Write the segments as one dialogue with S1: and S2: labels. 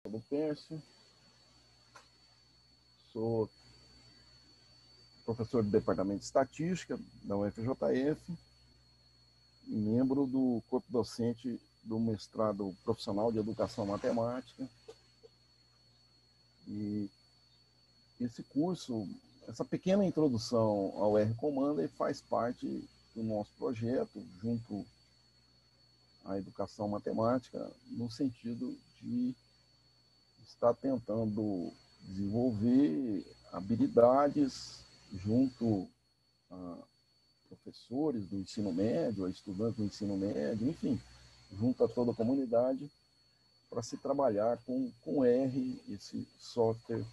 S1: do Pércio, sou professor do Departamento de Estatística da UFJF e membro do corpo docente do mestrado profissional de Educação Matemática. E esse curso, essa pequena introdução ao R Commander faz parte do nosso projeto junto à educação matemática, no sentido de estar tentando desenvolver habilidades junto a professores do ensino médio, a estudantes do ensino médio, enfim, junto a toda a comunidade, para se trabalhar com R, esse software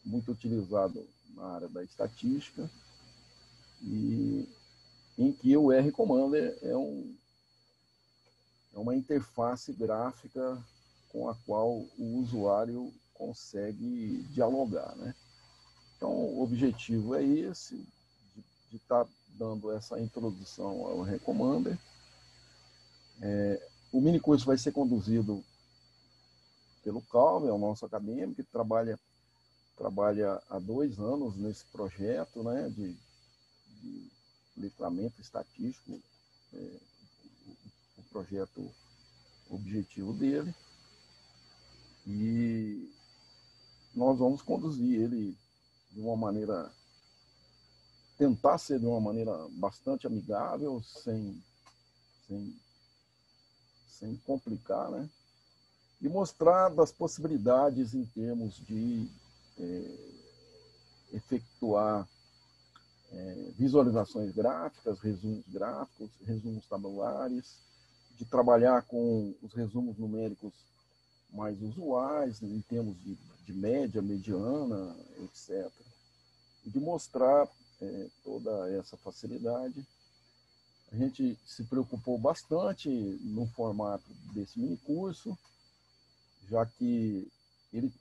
S1: muito utilizado na área da estatística, e em que o R Commander é uma interface gráfica com a qual o usuário consegue dialogar, né? Então, o objetivo é esse, de estar dando essa introdução ao R Commander. O minicurso vai ser conduzido pelo Calvin, é o nosso acadêmico, que trabalha há 2 anos nesse projeto, né, de letramento estatístico, o projeto objetivo dele. E nós vamos conduzir ele de uma maneira, tentar ser de uma maneira bastante amigável, sem complicar, né? E mostrar das possibilidades em termos de efetuar visualizações gráficas, resumos gráficos, resumos tabulares, de trabalhar com os resumos numéricos mais usuais, em termos de média, mediana, etc. E de mostrar toda essa facilidade. A gente se preocupou bastante no formato desse minicurso, já que ele,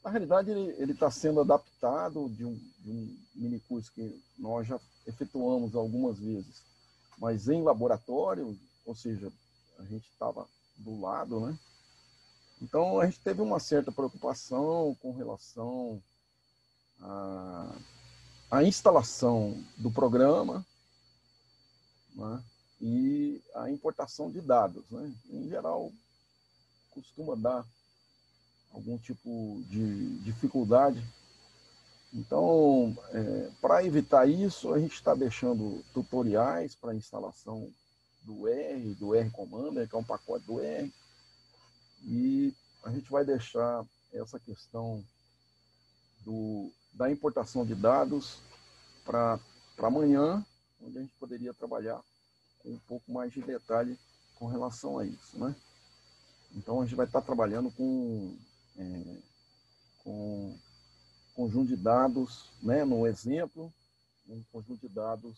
S1: na realidade, ele está sendo adaptado de um minicurso que nós já efetuamos algumas vezes, mas em laboratório, ou seja, a gente estava do lado, né? Então, a gente teve uma certa preocupação com relação à instalação do programa, né, e a importação de dados, né? Em geral, costuma dar algum tipo de dificuldade. Então, para evitar isso, a gente está deixando tutoriais para a instalação do R Commander, que é um pacote do R, e a gente vai deixar essa questão da importação de dados para amanhã, onde a gente poderia trabalhar com um pouco mais de detalhe com relação a isso, né? Então, a gente vai estar trabalhando com conjunto de dados, né, no exemplo, um conjunto de dados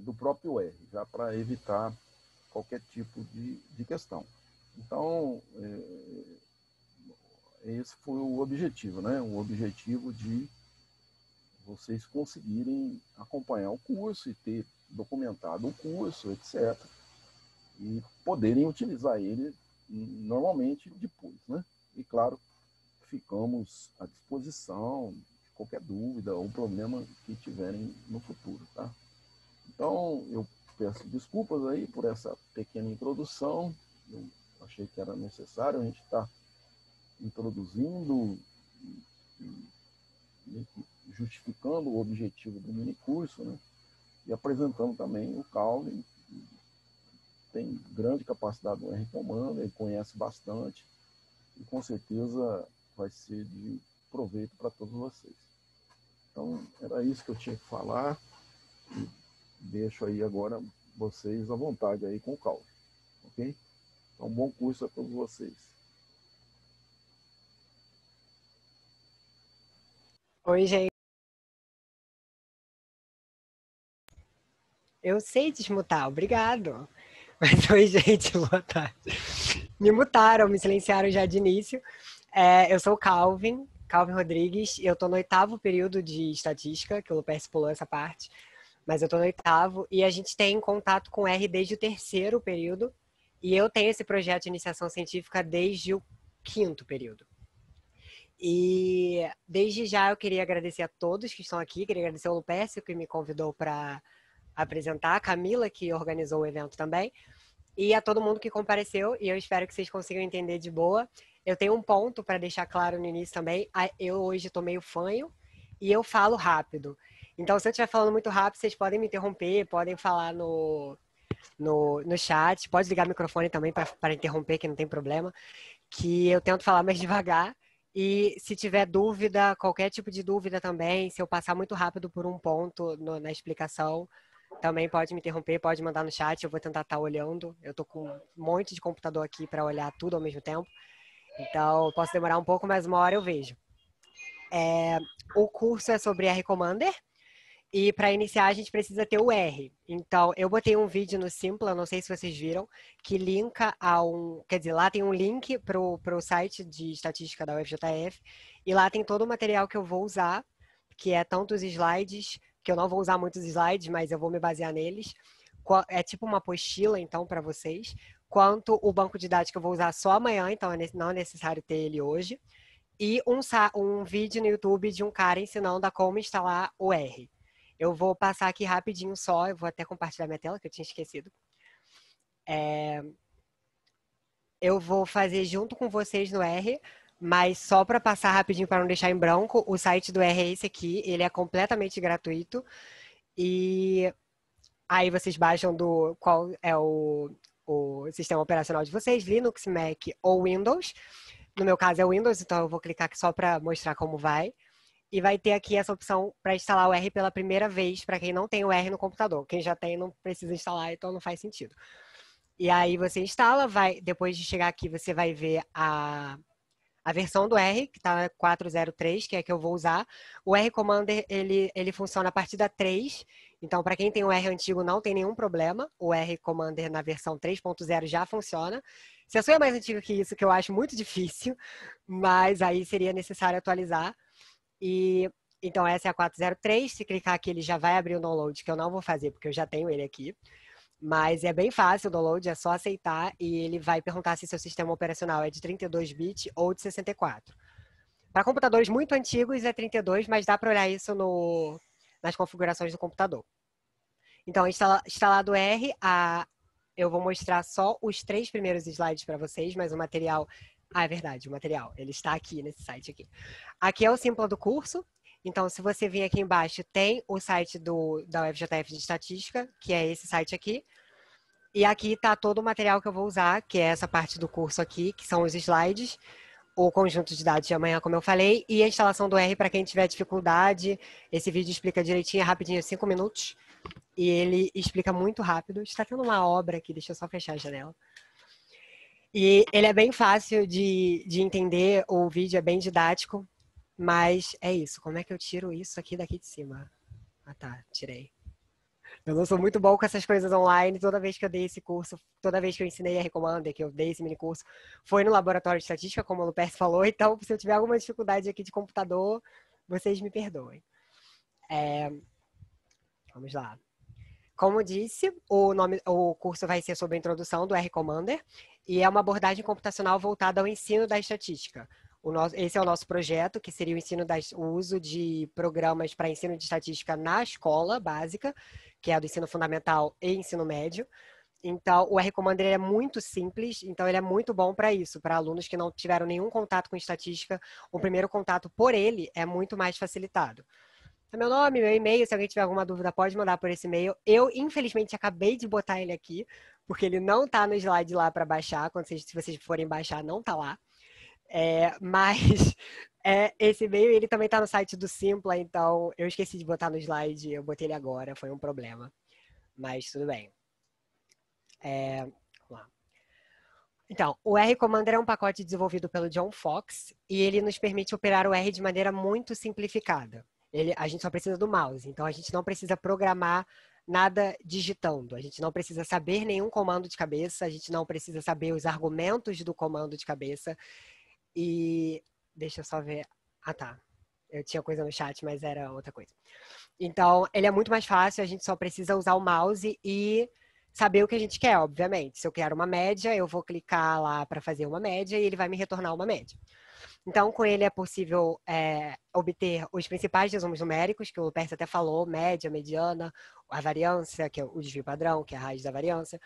S1: do próprio R, já para evitar qualquer tipo de questão. Então, esse foi o objetivo, né? O objetivo de vocês conseguirem acompanhar o curso e ter documentado o curso, etc. E poderem utilizar ele normalmente depois, né? E, claro, ficamos à disposição de qualquer dúvida ou problema que tiverem no futuro, tá? Então, eu peço desculpas aí por essa pequena introdução. Eu achei que era necessário a gente estar introduzindo e justificando o objetivo do minicurso, né? E apresentando também o Calvin, que tem grande capacidade no R Commander, ele conhece bastante e com certeza vai ser de proveito para todos vocês. Então, era isso que eu tinha que falar e deixo aí agora vocês à vontade aí com o Calvin, ok? Então, bom curso a todos vocês.
S2: Oi, gente. Eu sei desmutar, obrigado. Mas oi, gente, boa tarde. Me mutaram, me silenciaram já de início. Eu sou o Calvin Rodrigues, e eu estou no 8º período de estatística, que o Lupercio pulou essa parte, mas eu estou no 8º, e a gente tem contato com R desde o 3º período, E eu tenho esse projeto de iniciação científica desde o 5º período. E desde já eu queria agradecer a todos que estão aqui, queria agradecer ao Lupércio que me convidou para apresentar, a Camila que organizou o evento também, e a todo mundo que compareceu, e eu espero que vocês consigam entender de boa. Eu tenho um ponto para deixar claro no início também, eu hoje estou meio fanho e eu falo rápido. Então, se eu estiver falando muito rápido, vocês podem me interromper, podem falar no chat, pode ligar o microfone também para interromper, que não tem problema, que eu tento falar mais devagar. E se tiver dúvida, qualquer tipo de dúvida também, se eu passar muito rápido por um ponto na explicação, também pode me interromper, pode mandar no chat, eu vou tentar estar olhando. Eu tô com um monte de computador aqui para olhar tudo ao mesmo tempo. Então, posso demorar um pouco, mas uma hora eu vejo. O curso é sobre R Commander. E para iniciar, a gente precisa ter o R. Então, eu botei um vídeo no Simpla, não sei se vocês viram, que linka a um... Quer dizer, lá tem um link para o site de estatística da UFJF, e lá tem todo o material que eu vou usar, que é tanto os slides, que eu não vou usar muitos slides, mas eu vou me basear neles. É tipo uma apostila, então, para vocês. Quanto o banco de dados que eu vou usar só amanhã, então não é necessário ter ele hoje. E um vídeo no YouTube de um cara ensinando a como instalar o R. Eu vou passar aqui rapidinho só, eu vou até compartilhar minha tela, que eu tinha esquecido. Eu vou fazer junto com vocês no R, mas só para passar rapidinho para não deixar em branco, o site do R é esse aqui, ele é completamente gratuito. E aí vocês baixam qual é o sistema operacional de vocês, Linux, Mac ou Windows. No meu caso é Windows, então eu vou clicar aqui só para mostrar como vai. E vai ter aqui essa opção para instalar o R pela primeira vez, para quem não tem o R no computador. Quem já tem não precisa instalar, então não faz sentido. E aí você instala, depois de chegar aqui, você vai ver a versão do R, que está 4.0.3, que é a que eu vou usar. O R Commander, ele funciona a partir da 3, então para quem tem o R antigo não tem nenhum problema. O R Commander na versão 3.0 já funciona. Se a sua é mais antiga que isso, que eu acho muito difícil, mas aí seria necessário atualizar. Então, essa é a 4.0.3. Se clicar aqui, ele já vai abrir o download, que eu não vou fazer, porque eu já tenho ele aqui. Mas é bem fácil o download, é só aceitar e ele vai perguntar se seu sistema operacional é de 32 bits ou de 64. Para computadores muito antigos é 32, mas dá para olhar isso nas configurações do computador. Então, instalado o R, eu vou mostrar só os 3 primeiros slides para vocês, mas o material... é verdade, o material. Ele está aqui nesse site aqui. Aqui é o Simpla do curso. Então, se você vir aqui embaixo, tem o site da UFJF de Estatística, que é esse site aqui. E aqui está todo o material que eu vou usar, que é essa parte do curso aqui, que são os slides, o conjunto de dados de amanhã, como eu falei, e a instalação do R para quem tiver dificuldade. Esse vídeo explica direitinho, rapidinho, 5 minutos. E ele explica muito rápido. Está tendo uma obra aqui, deixa eu só fechar a janela. E ele é bem fácil de entender, o vídeo é bem didático, mas é isso. Como é que eu tiro isso aqui daqui de cima? Ah, tá, tirei. Eu não sou muito bom com essas coisas online. Toda vez que eu dei esse curso, toda vez que eu ensinei a Commander, que eu dei esse mini curso, foi no laboratório de estatística, como o Luperce falou. Então, se eu tiver alguma dificuldade aqui de computador, vocês me perdoem. Vamos lá. Como disse, o curso vai ser sobre a introdução do R Commander e é uma abordagem computacional voltada ao ensino da estatística. Esse é o nosso projeto, que seria o uso de programas para ensino de estatística na escola básica, que é do ensino fundamental e ensino médio. Então, o R Commander é muito simples, então ele é muito bom para isso, para alunos que não tiveram nenhum contato com estatística. O primeiro contato por ele é muito mais facilitado. Meu nome, meu e-mail, se alguém tiver alguma dúvida, pode mandar por esse e-mail. Eu, infelizmente, acabei de botar ele aqui, porque ele não está no slide lá para baixar. Se vocês forem baixar, não está lá. Mas esse e-mail, ele também está no site do Simpla, então eu esqueci de botar no slide, eu botei ele agora, foi um problema. Mas tudo bem. Vamos lá. Então, o R Commander é um pacote desenvolvido pelo John Fox e ele nos permite operar o R de maneira muito simplificada. A gente só precisa do mouse, então a gente não precisa programar nada digitando. A gente não precisa saber nenhum comando de cabeça, a gente não precisa saber os argumentos do comando de cabeça. E deixa eu só ver. Ah, tá. Eu tinha coisa no chat, mas era outra coisa. Então, ele é muito mais fácil, a gente só precisa usar o mouse e saber o que a gente quer, obviamente. Se eu quero uma média, eu vou clicar lá para fazer uma média e ele vai me retornar uma média. Então, com ele é possível obter os principais resumos numéricos, que o Lupercio até falou, média, mediana, a variância, que é o desvio padrão, que é a raiz da variância,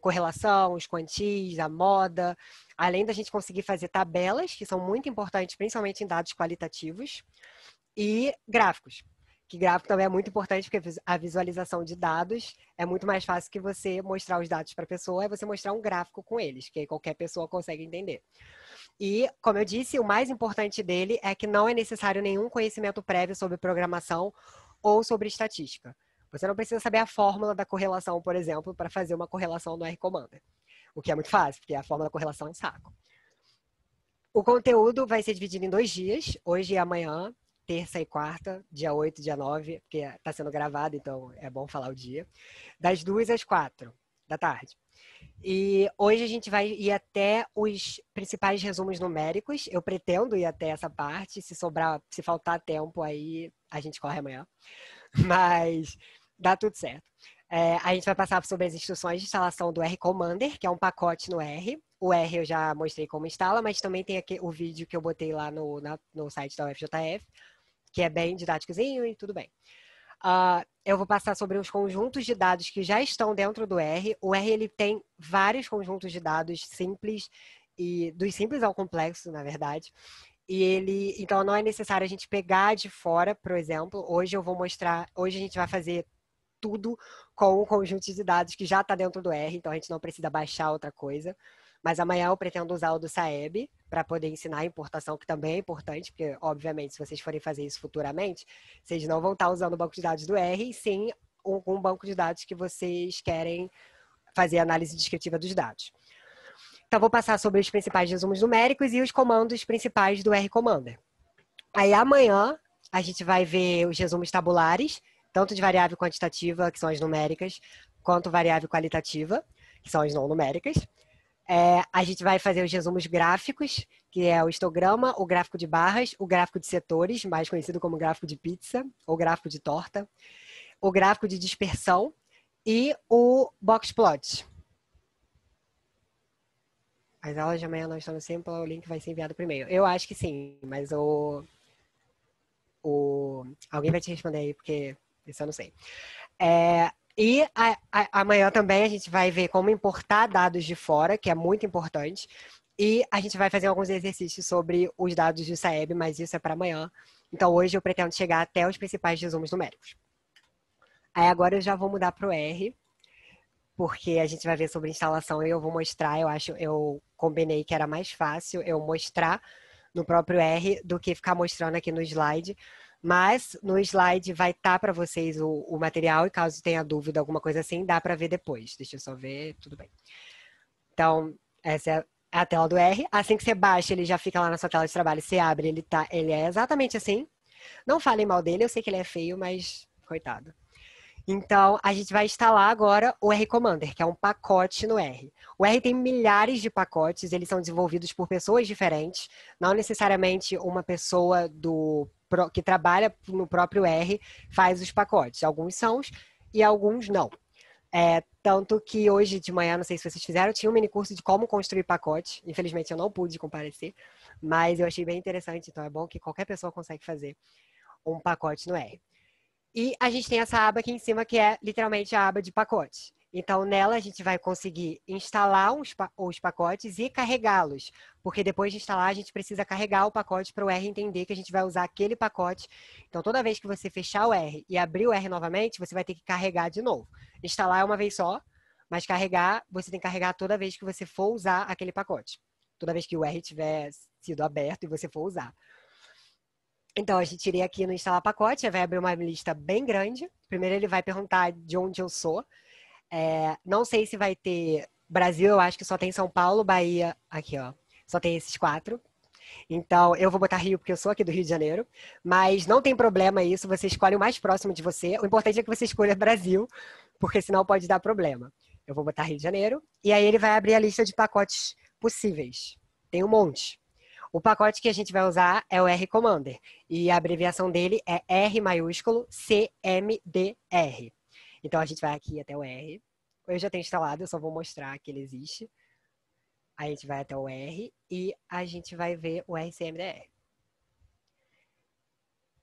S2: correlação, os quantis, a moda, além da gente conseguir fazer tabelas, que são muito importantes, principalmente em dados qualitativos, e gráficos. Que gráfico também é muito importante, porque a visualização de dados é muito mais fácil que você mostrar os dados para a pessoa, é você mostrar um gráfico com eles, que aí qualquer pessoa consegue entender. E, como eu disse, o mais importante dele é que não é necessário nenhum conhecimento prévio sobre programação ou sobre estatística. Você não precisa saber a fórmula da correlação, por exemplo, para fazer uma correlação no R-Commander. O que é muito fácil, porque a fórmula da correlação é um saco. O conteúdo vai ser dividido em 2 dias, hoje e amanhã, terça e quarta, dia 8 e dia 9, porque está sendo gravado, então é bom falar o dia, das 2 às 4 da tarde. E hoje a gente vai ir até os principais resumos numéricos. Eu pretendo ir até essa parte. Se sobrar, se faltar tempo, aí a gente corre amanhã. Mas dá tudo certo. A gente vai passar sobre as instruções de instalação do R-Commander, que é um pacote no R. O R eu já mostrei como instala, mas também tem aqui o vídeo que eu botei lá no site da UFJF, que é bem didáticozinho e tudo bem. Eu vou passar sobre os conjuntos de dados que já estão dentro do R. O R ele tem vários conjuntos de dados simples, e dos simples ao complexo, na verdade. Então não é necessário a gente pegar de fora, por exemplo. Hoje a gente vai fazer tudo com o conjunto de dados que já está dentro do R, então a gente não precisa baixar outra coisa. Mas amanhã eu pretendo usar o do Saeb para poder ensinar a importação, que também é importante, porque, obviamente, se vocês forem fazer isso futuramente, vocês não vão estar usando o banco de dados do R, e sim um banco de dados que vocês querem fazer análise descritiva dos dados. Então, vou passar sobre os principais resumos numéricos e os comandos principais do R-Commander. Aí, amanhã, a gente vai ver os resumos tabulares, tanto de variável quantitativa, que são as numéricas, quanto variável qualitativa, que são as não numéricas. A gente vai fazer os resumos gráficos, que é o histograma, o gráfico de barras, o gráfico de setores, mais conhecido como gráfico de pizza, ou gráfico de torta, o gráfico de dispersão e o box plot. As aulas de amanhã não estão no Simple, o link vai ser enviado por e-mail. Eu acho que sim, mas alguém vai te responder aí, porque isso eu não sei. E amanhã também a gente vai ver como importar dados de fora, que é muito importante. E a gente vai fazer alguns exercícios sobre os dados do Saeb, mas isso é para amanhã. Então hoje eu pretendo chegar até os principais resumos numéricos. Aí agora eu já vou mudar para o R, porque a gente vai ver sobre instalação e eu vou mostrar. Eu combinei que era mais fácil eu mostrar no próprio R do que ficar mostrando aqui no slide. Mas no slide vai estar para vocês o material e caso tenha dúvida, alguma coisa assim, dá para ver depois. Deixa eu só ver, tudo bem. Então, essa é a tela do R. Assim que você baixa, ele já fica lá na sua tela de trabalho. Você abre, ele é exatamente assim. Não falem mal dele, eu sei que ele é feio, mas coitado. Então, a gente vai instalar agora o R-Commander, que é um pacote no R. O R tem milhares de pacotes, eles são desenvolvidos por pessoas diferentes, não necessariamente uma pessoa que trabalha no próprio R faz os pacotes. Alguns são e alguns não. Tanto que hoje de manhã, não sei se vocês fizeram, tinha um mini curso de como construir pacote. Infelizmente eu não pude comparecer, mas eu achei bem interessante, então é bom que qualquer pessoa consegue fazer um pacote no R. E a gente tem essa aba aqui em cima, que é literalmente a aba de pacotes. Então, nela a gente vai conseguir instalar os pacotes e carregá-los. Porque depois de instalar, a gente precisa carregar o pacote para o R entender que a gente vai usar aquele pacote. Então, toda vez que você fechar o R e abrir o R novamente, você vai ter que carregar de novo. Instalar é uma vez só, mas carregar, você tem que carregar toda vez que você for usar aquele pacote. Toda vez que o R tiver sido aberto e você for usar. Então, a gente iria aqui no instalar pacote, vai abrir uma lista bem grande. Primeiro ele vai perguntar de onde eu sou. Não sei se vai ter Brasil, eu acho que só tem São Paulo, Bahia, aqui ó, só tem esses 4. Então, eu vou botar Rio porque eu sou aqui do Rio de Janeiro, mas não tem problema isso, você escolhe o mais próximo de você. O importante é que você escolha Brasil, porque senão pode dar problema. Eu vou botar Rio de Janeiro, e aí ele vai abrir a lista de pacotes possíveis. Tem um monte. O pacote que a gente vai usar é o R-Commander, e a abreviação dele é R maiúsculo CMDR. Então, a gente vai aqui até o R, eu já tenho instalado, eu só vou mostrar que ele existe. A gente vai até o R e a gente vai ver o RCMDR.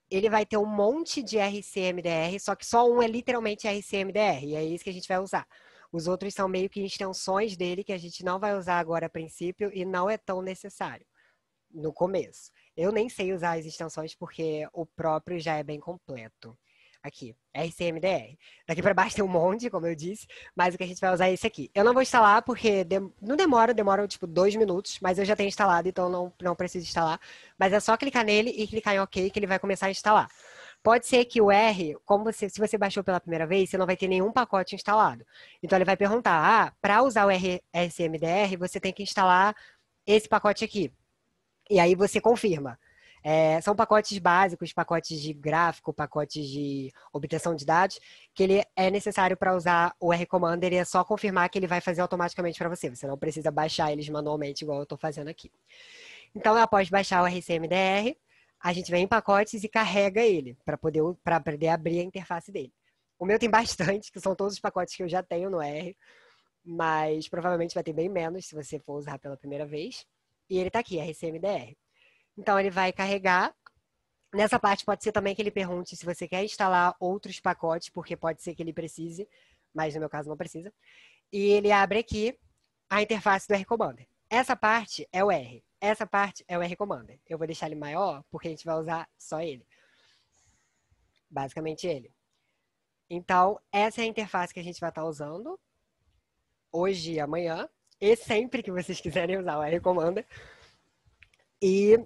S2: Ele vai ter um monte de RCMDR, só que só um é literalmente RCMDR, e é isso que a gente vai usar. Os outros são meio que extensões dele, que a gente não vai usar agora a princípio, e não é tão necessário no começo. Eu nem sei usar as extensões, porque o próprio já é bem completo. Aqui, RCMDR. Daqui para baixo tem um monte, como eu disse, mas o que a gente vai usar é esse aqui. Eu não vou instalar porque não demora tipo 2 minutos, mas eu já tenho instalado, então não preciso instalar. Mas é só clicar nele e clicar em OK que ele vai começar a instalar. Pode ser que o R, se você baixou pela primeira vez, você não vai ter nenhum pacote instalado. Então ele vai perguntar, para usar o RCMDR, você tem que instalar esse pacote aqui. E aí você confirma. São pacotes básicos, pacotes de gráfico, pacotes de obtenção de dados, que ele é necessário para usar o R-Commander e é só confirmar que ele vai fazer automaticamente para você. Você não precisa baixar eles manualmente, igual eu estou fazendo aqui. Então, após baixar o RCMDR, a gente vem em pacotes e carrega ele, para poder abrir a interface dele. O meu tem bastante, que são todos os pacotes que eu já tenho no R, mas provavelmente vai ter bem menos se você for usar pela primeira vez. E ele está aqui, RCMDR. Então, ele vai carregar. Nessa parte, pode ser também que ele pergunte se você quer instalar outros pacotes, porque pode ser que ele precise, mas no meu caso não precisa. E ele abre aqui a interface do R-Commander. Essa parte é o R. Essa parte é o R-Commander. Eu vou deixar ele maior, porque a gente vai usar só ele. Basicamente ele. Então, essa é a interface que a gente vai estar usando hoje e amanhã, e sempre que vocês quiserem usar o R-Commander. E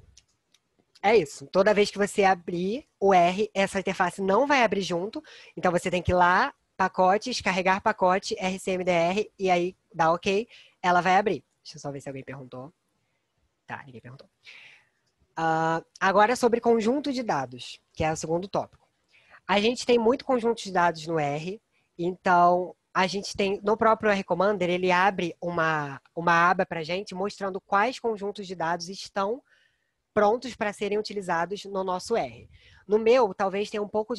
S2: é isso. Toda vez que você abrir o R, essa interface não vai abrir junto. Então, você tem que ir lá, pacotes, carregar pacote, RCMDR, e aí dá OK, ela vai abrir. Deixa eu só ver se alguém perguntou. Tá, ninguém perguntou. Agora sobre conjunto de dados, que é o segundo tópico. A gente tem muito conjunto de dados no R, então a gente tem, no próprio R-Commander, ele abre uma aba para a gente mostrando quais conjuntos de dados estão prontos para serem utilizados no nosso R. No meu, talvez tenha um pouco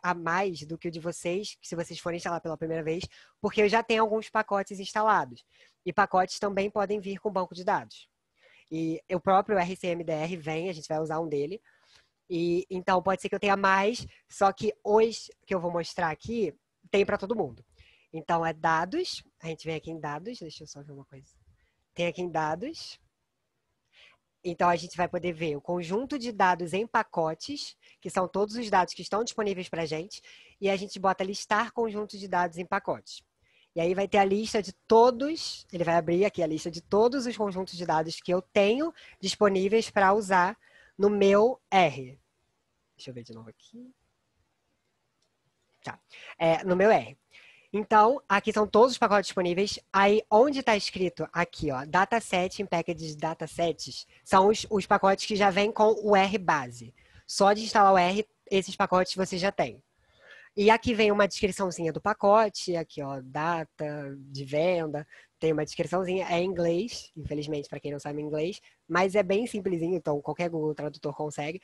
S2: a mais do que o de vocês, se vocês forem instalar pela primeira vez, porque eu já tenho alguns pacotes instalados. E pacotes também podem vir com banco de dados. E o próprio RCMDR vem, a gente vai usar um dele. E então pode ser que eu tenha mais, só que os que eu vou mostrar aqui tem para todo mundo. Então é dados, a gente vem aqui em dados, deixa eu só ver uma coisa. Tem aqui em dados. Então, a gente vai poder ver o conjunto de dados em pacotes, que são todos os dados que estão disponíveis para a gente, e a gente bota listar conjunto de dados em pacotes. E aí vai ter a lista de todos, ele vai abrir aqui a lista de todos os conjuntos de dados que eu tenho disponíveis para usar no meu R. Deixa eu ver de novo aqui. Tá. No meu R. Então, aqui são todos os pacotes disponíveis. Aí, onde está escrito aqui, ó, dataset em packages datasets, são os pacotes que já vêm com o R base. Só de instalar o R, esses pacotes você já tem. E aqui vem uma descriçãozinha do pacote, aqui, ó, data de venda, tem uma descriçãozinha, é em inglês, infelizmente, para quem não sabe inglês, mas é bem simplesinho, então qualquer Google Tradutor consegue.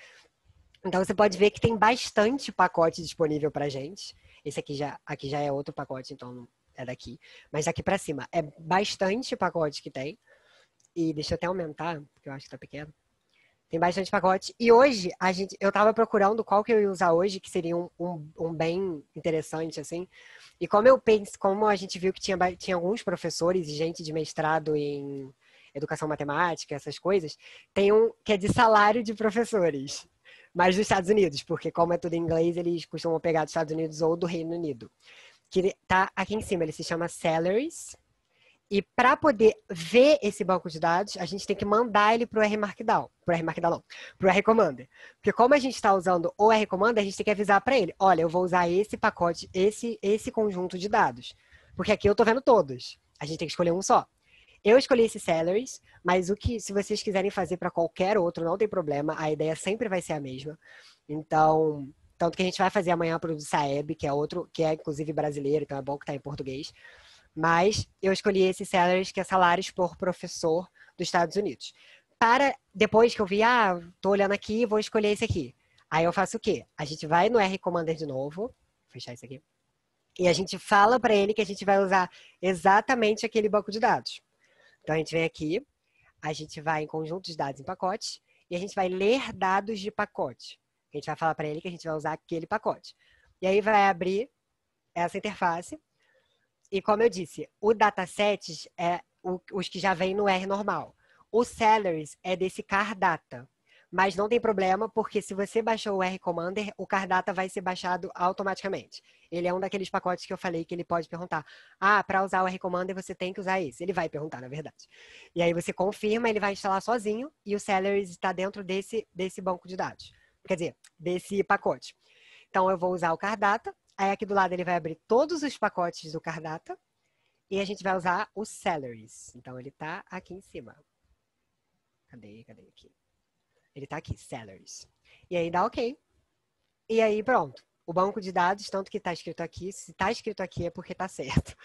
S2: Então, você pode ver que tem bastante pacote disponível para gente. Esse aqui já é outro pacote, então é daqui. Mas daqui para cima é bastante pacote que tem. E deixa eu até aumentar, porque eu acho que tá pequeno. Tem bastante pacote. E hoje, eu tava procurando qual que eu ia usar hoje, que seria um bem interessante, assim. E como a gente viu que tinha alguns professores e gente de mestrado em educação matemática, essas coisas, tem um que é de salário de professores. Mas dos Estados Unidos, porque como é tudo em inglês, eles costumam pegar dos Estados Unidos ou do Reino Unido. Que tá aqui em cima, ele se chama Salaries. E para poder ver esse banco de dados, a gente tem que mandar ele para o R-Markdown. Para o R-Commander. Porque como a gente está usando o R-Commander, a gente tem que avisar para ele, olha, eu vou usar esse pacote, esse conjunto de dados. Porque aqui eu estou vendo todos. A gente tem que escolher um só. Eu escolhi esse Salaries, mas se vocês quiserem fazer para qualquer outro, não tem problema, a ideia sempre vai ser a mesma. Então, tanto que a gente vai fazer amanhã para o do Saeb, que é outro, que é inclusive brasileiro, então é bom que está em português. Mas eu escolhi esse Salaries, que é salários por professor dos Estados Unidos. Depois que eu vi, tô olhando aqui, vou escolher esse aqui. Aí eu faço o quê? A gente vai no R-Commander de novo, vou fechar isso aqui. E a gente fala para ele que a gente vai usar exatamente aquele banco de dados. Então, a gente vem aqui, a gente vai em conjunto de dados em pacotes e a gente vai ler dados de pacote. A gente vai falar para ele que a gente vai usar aquele pacote. E aí vai abrir essa interface. E como eu disse, o datasets é os que já vêm no R normal. O salaries é desse car data. Mas não tem problema, porque se você baixou o R Commander, o car data vai ser baixado automaticamente. Ele é um daqueles pacotes que eu falei que ele pode perguntar. Ah, para usar o R Commander você tem que usar esse. Ele vai perguntar, na verdade. E aí você confirma, ele vai instalar sozinho e o salaries está dentro desse banco de dados. Quer dizer, desse pacote. Então eu vou usar o car data. Aí aqui do lado ele vai abrir todos os pacotes do car data. E a gente vai usar o salaries. Então ele está aqui em cima. Cadê aqui? Ele está aqui, salaries. E aí dá OK. E aí pronto. O banco de dados, tanto que está escrito aqui, se está escrito aqui é porque está certo.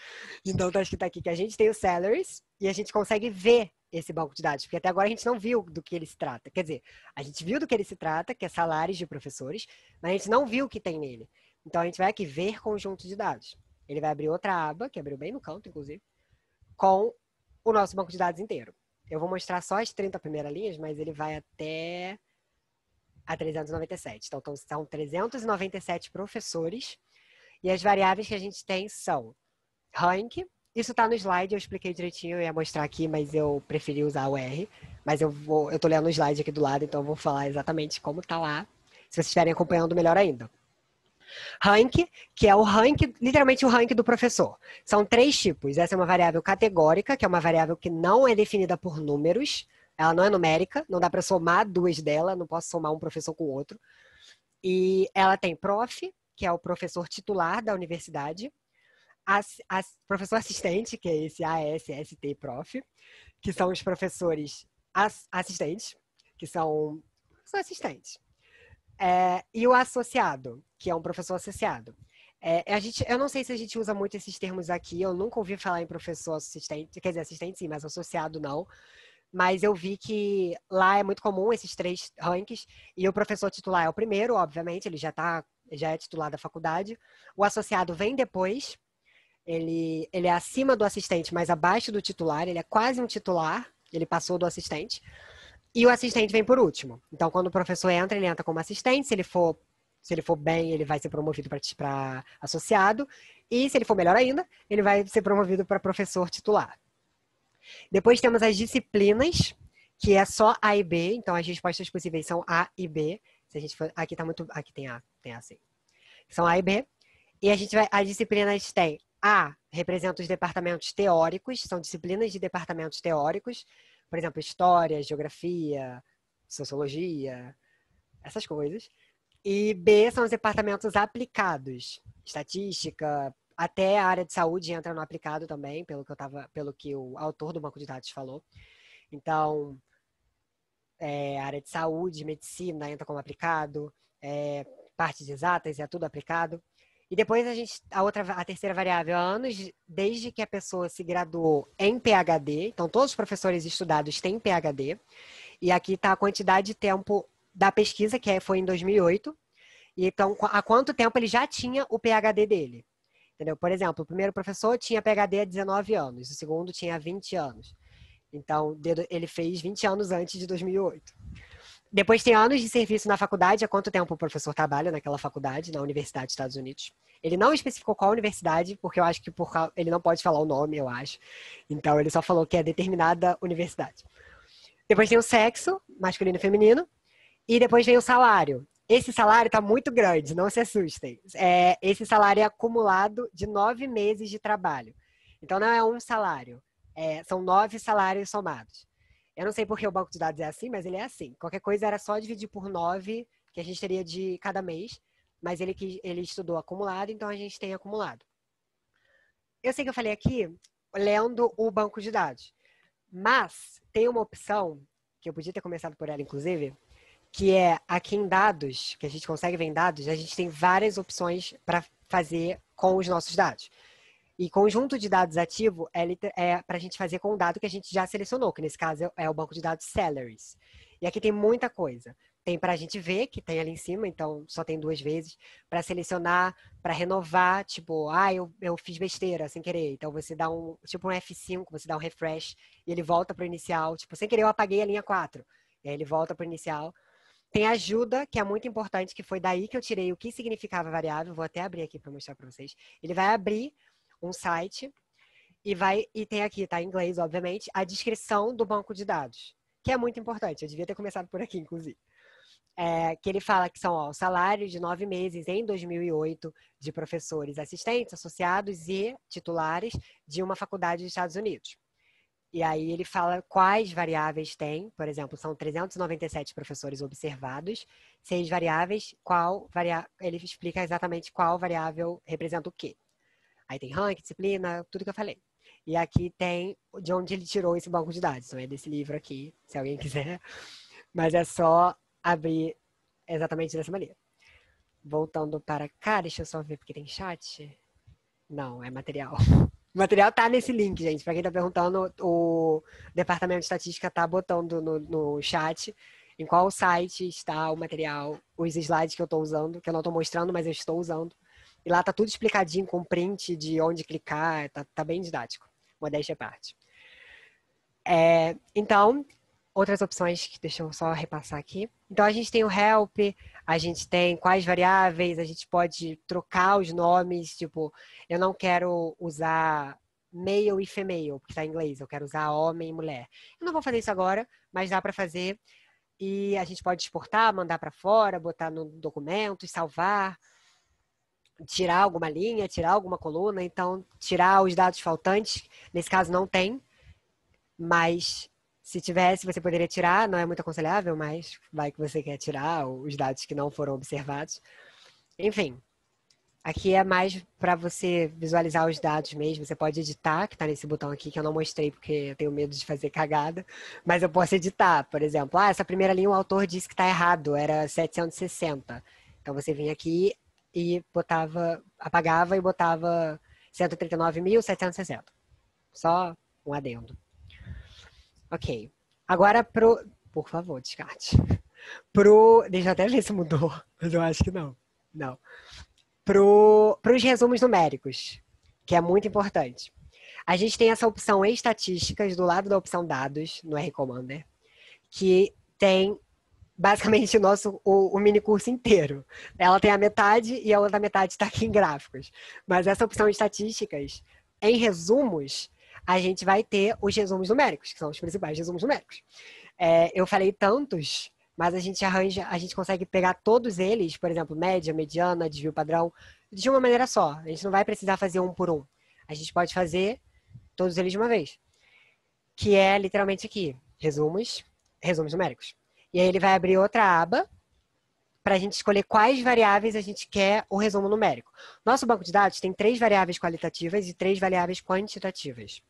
S2: Então está escrito aqui que a gente tem o salaries e a gente consegue ver esse banco de dados, porque até agora a gente não viu do que ele se trata. Quer dizer, a gente viu do que ele se trata, que é salários de professores, mas a gente não viu o que tem nele. Então a gente vai aqui ver conjunto de dados. Ele vai abrir outra aba, que abriu bem no canto, inclusive, com o nosso banco de dados inteiro. Eu vou mostrar só as 30 primeiras linhas, mas ele vai até a 397. Então, são 397 professores. E as variáveis que a gente tem são rank. Isso está no slide, eu expliquei direitinho, eu ia mostrar aqui, mas eu preferi usar o R. Mas eu tô lendo o slide aqui do lado, então eu vou falar exatamente como está lá. Se vocês estiverem acompanhando, melhor ainda. Rank, que é o rank, literalmente o rank do professor. São 3 tipos. Essa é uma variável categórica, que é uma variável que não é definida por números. Ela não é numérica, não dá para somar 2 dela, não posso somar um professor com o outro. E ela tem prof, que é o professor titular da universidade, professor assistente, que é esse ASST prof, que são os professores assistentes, que são assistentes. E o associado, que é um professor associado. Eu não sei se a gente usa muito esses termos aqui, eu nunca ouvi falar em professor assistente, quer dizer, assistente sim, mas associado não. Mas eu vi que lá é muito comum esses 3 ranks, e o professor titular é o primeiro, obviamente, ele já é titular da faculdade. O associado vem depois, ele é acima do assistente, mas abaixo do titular, ele é quase um titular, ele passou do assistente. E o assistente vem por último. Então, quando o professor entra, ele entra como assistente. Se ele for bem, ele vai ser promovido para associado. E se ele for melhor ainda, ele vai ser promovido para professor titular. Depois temos as disciplinas, que é só A e B. Então, as respostas possíveis são A e B. Se a gente for, aqui tem A sim. São A e B. E as disciplinas têm A, representa os departamentos teóricos, são disciplinas de departamentos teóricos. Por exemplo, história, geografia, sociologia, essas coisas. E B são os departamentos aplicados. Estatística, até a área de saúde entra no aplicado também, pelo que o autor do banco de dados falou. Então, a área de saúde, medicina entra como aplicado, partes exatas é tudo aplicado. E depois a terceira variável é anos desde que a pessoa se graduou em PhD. Então, todos os professores estudados têm PhD. E aqui está a quantidade de tempo da pesquisa, que foi em 2008. E então, há quanto tempo ele já tinha o PhD dele. Entendeu? Por exemplo, o primeiro professor tinha PhD há 19 anos, o segundo tinha 20 anos. Então, ele fez 20 anos antes de 2008. Depois tem anos de serviço na faculdade, há quanto tempo o professor trabalha naquela faculdade, na Universidade dos Estados Unidos. Ele não especificou qual universidade, porque eu acho que ele não pode falar o nome, eu acho. Então, ele só falou que é determinada universidade. Depois tem o sexo, masculino e feminino. E depois vem o salário. Esse salário está muito grande, não se assustem. Esse salário é acumulado de 9 meses de trabalho. Então, não é um salário. São 9 salários somados. Eu não sei porque o banco de dados é assim, mas ele é assim. Qualquer coisa era só dividir por 9, que a gente teria de cada mês. Mas ele estudou acumulado, então a gente tem acumulado. Eu sei que eu falei aqui, lendo o banco de dados. Mas tem uma opção, que eu podia ter começado por ela, inclusive, que é aqui em dados, que a gente consegue ver em dados, a gente tem várias opções para fazer com os nossos dados. E conjunto de dados ativo é para a gente fazer com o dado que a gente já selecionou, que nesse caso é o banco de dados salaries. E aqui tem muita coisa. Tem para a gente ver, que tem ali em cima, então só tem 2 vezes. Para selecionar, para renovar, tipo, eu fiz besteira sem querer. Então você dá um F5, você dá um refresh e ele volta para o inicial. Tipo, sem querer eu apaguei a linha 4. E aí ele volta para o inicial. Tem ajuda, que é muito importante, que foi daí que eu tirei o que significava variável. Vou até abrir aqui para mostrar para vocês. Ele vai abrir um site e tem aqui, tá em inglês, obviamente, a descrição do banco de dados, que é muito importante. Eu devia ter começado por aqui, inclusive. Que ele fala que são o salário de 9 meses em 2008 de professores assistentes, associados e titulares de uma faculdade dos Estados Unidos. E aí ele fala quais variáveis tem, por exemplo, são 397 professores observados, 6 variáveis, ele explica exatamente qual variável representa o quê. Aí tem ranking, disciplina, tudo que eu falei. E aqui tem de onde ele tirou esse banco de dados. Então é desse livro aqui, se alguém quiser. Mas é só abrir exatamente dessa maneira. Voltando para cá, deixa eu só ver porque tem chat. Não, é material. O material tá nesse link, gente. Para quem tá perguntando, o Departamento de Estatística tá botando no chat em qual site está o material, os slides que eu tô usando, que eu não tô mostrando, mas eu estou usando. E lá tá tudo explicadinho com print de onde clicar, tá bem didático. Modéstia à parte. Então, outras opções, deixa eu só repassar aqui. Então, a gente tem o help, a gente tem quais variáveis, a gente pode trocar os nomes, tipo, eu não quero usar male e female, porque está em inglês, eu quero usar homem e mulher. Eu não vou fazer isso agora, mas dá para fazer. E a gente pode exportar, mandar para fora, botar no documento, salvar, tirar alguma linha, tirar alguma coluna. Então, tirar os dados faltantes, nesse caso não tem, mas se tivesse, você poderia tirar, não é muito aconselhável, mas vai que você quer tirar os dados que não foram observados. Enfim, aqui é mais para você visualizar os dados mesmo. Você pode editar, que está nesse botão aqui, que eu não mostrei porque eu tenho medo de fazer cagada, mas eu posso editar, por exemplo. Essa primeira linha o autor disse que está errado, era 760. Então você vinha aqui e apagava e botava 139.760. Só um adendo. Ok. Agora por favor, descarte. Deixa eu até ver se mudou, mas eu acho que não. Não. Para os resumos numéricos, que é muito importante. A gente tem essa opção estatísticas do lado da opção dados, no R Commander, que tem basicamente o mini curso inteiro. Ela tem a metade e a outra metade está aqui em gráficos. Mas essa opção estatísticas, em resumos, a gente vai ter os resumos numéricos, que são os principais resumos numéricos. Eu falei tantos, mas a gente consegue pegar todos eles, por exemplo, média, mediana, desvio padrão, de uma maneira só. A gente não vai precisar fazer um por um. A gente pode fazer todos eles de uma vez. Que é literalmente aqui, resumos numéricos. E aí ele vai abrir outra aba para a gente escolher quais variáveis a gente quer o resumo numérico. Nosso banco de dados tem 3 variáveis qualitativas e 3 variáveis quantitativas.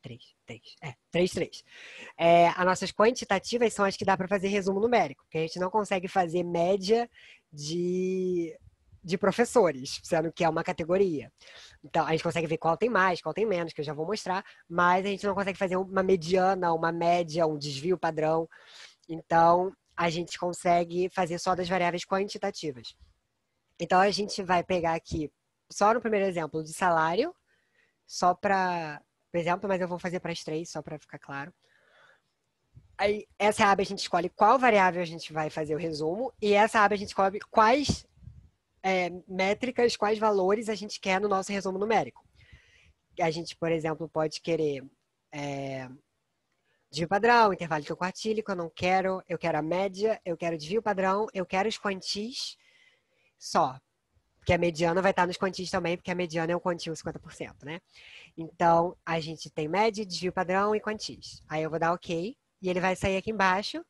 S2: 3. As nossas quantitativas são as que dá para fazer resumo numérico, porque a gente não consegue fazer média de professores, sendo que é uma categoria. Então, a gente consegue ver qual tem mais, qual tem menos, que eu já vou mostrar, mas a gente não consegue fazer uma mediana, uma média, um desvio padrão. Então, a gente consegue fazer só das variáveis quantitativas. Então, a gente vai pegar aqui, só no primeiro exemplo, de salário, só para exemplo, mas eu vou fazer para as 3, só para ficar claro. Aí, essa aba a gente escolhe qual variável a gente vai fazer o resumo, e essa aba a gente escolhe quais métricas, quais valores a gente quer no nosso resumo numérico. A gente, por exemplo, pode querer desvio padrão, intervalo de quartílico, eu quero a média, eu quero desvio padrão, eu quero os quantis só. Porque a mediana vai estar nos quantis também, porque a mediana é um quantio 50%, né? Então, a gente tem média, desvio padrão e quantis. Aí eu vou dar OK, e ele vai sair aqui embaixo.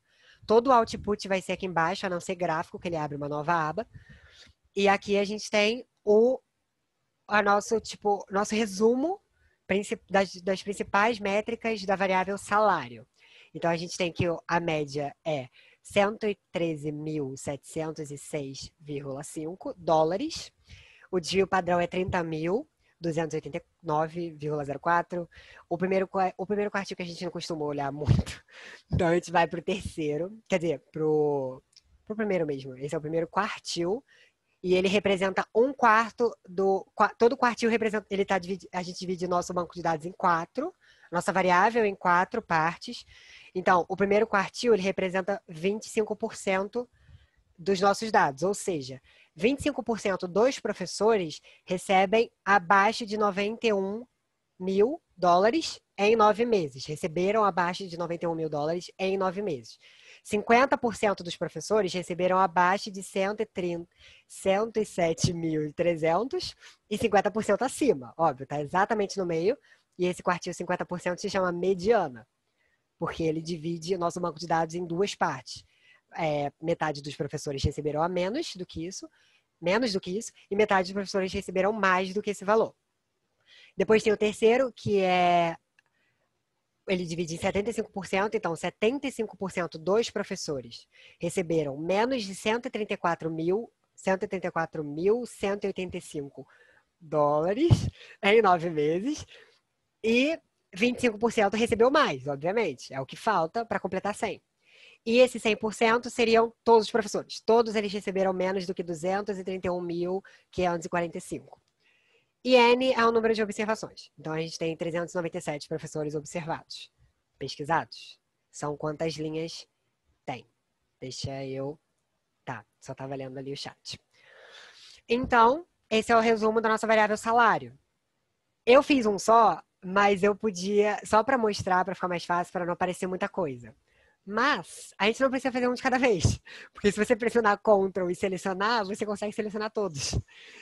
S2: Todo o output vai ser aqui embaixo, a não ser gráfico, que ele abre uma nova aba. E aqui a gente tem nosso resumo das principais métricas da variável salário. Então, a gente tem que a média é 113.706,5 dólares. O desvio padrão é 30 mil. 289,04. O primeiro quartil que a gente não costuma olhar muito. Então a gente vai pro terceiro, quer dizer, pro primeiro mesmo. Esse é o primeiro quartil. E ele representa um quarto do... Todo quartil representa... a gente divide nosso banco de dados em 4. Nossa variável em 4 partes. Então, o primeiro quartil, ele representa 25% dos nossos dados. Ou seja, 25% dos professores recebem abaixo de 91 mil dólares em 9 meses. Receberam abaixo de 91 mil dólares em 9 meses. 50% dos professores receberam abaixo de 107.300 e 50% acima. Óbvio, está exatamente no meio. E esse quartil 50% se chama mediana, porque ele divide o nosso banco de dados em 2 partes. Metade dos professores receberam a menos do que isso, e metade dos professores receberam mais do que esse valor. Depois tem o terceiro, que ele divide em 75%, então 75% dos professores receberam menos de 134.185 dólares em 9 meses e 25% recebeu mais, obviamente. É o que falta para completar 100. E esse 100% seriam todos os professores. Todos eles receberam menos do que 231.545. E N é o número de observações. Então, a gente tem 397 professores observados, pesquisados. São quantas linhas tem? Deixa eu... Tá, só estava lendo ali o chat. Então, esse é o resumo da nossa variável salário. Eu fiz um só, mas eu podia... Só para mostrar, para ficar mais fácil, para não aparecer muita coisa. Mas a gente não precisa fazer um de cada vez, porque se você pressionar Ctrl e selecionar, você consegue selecionar todos.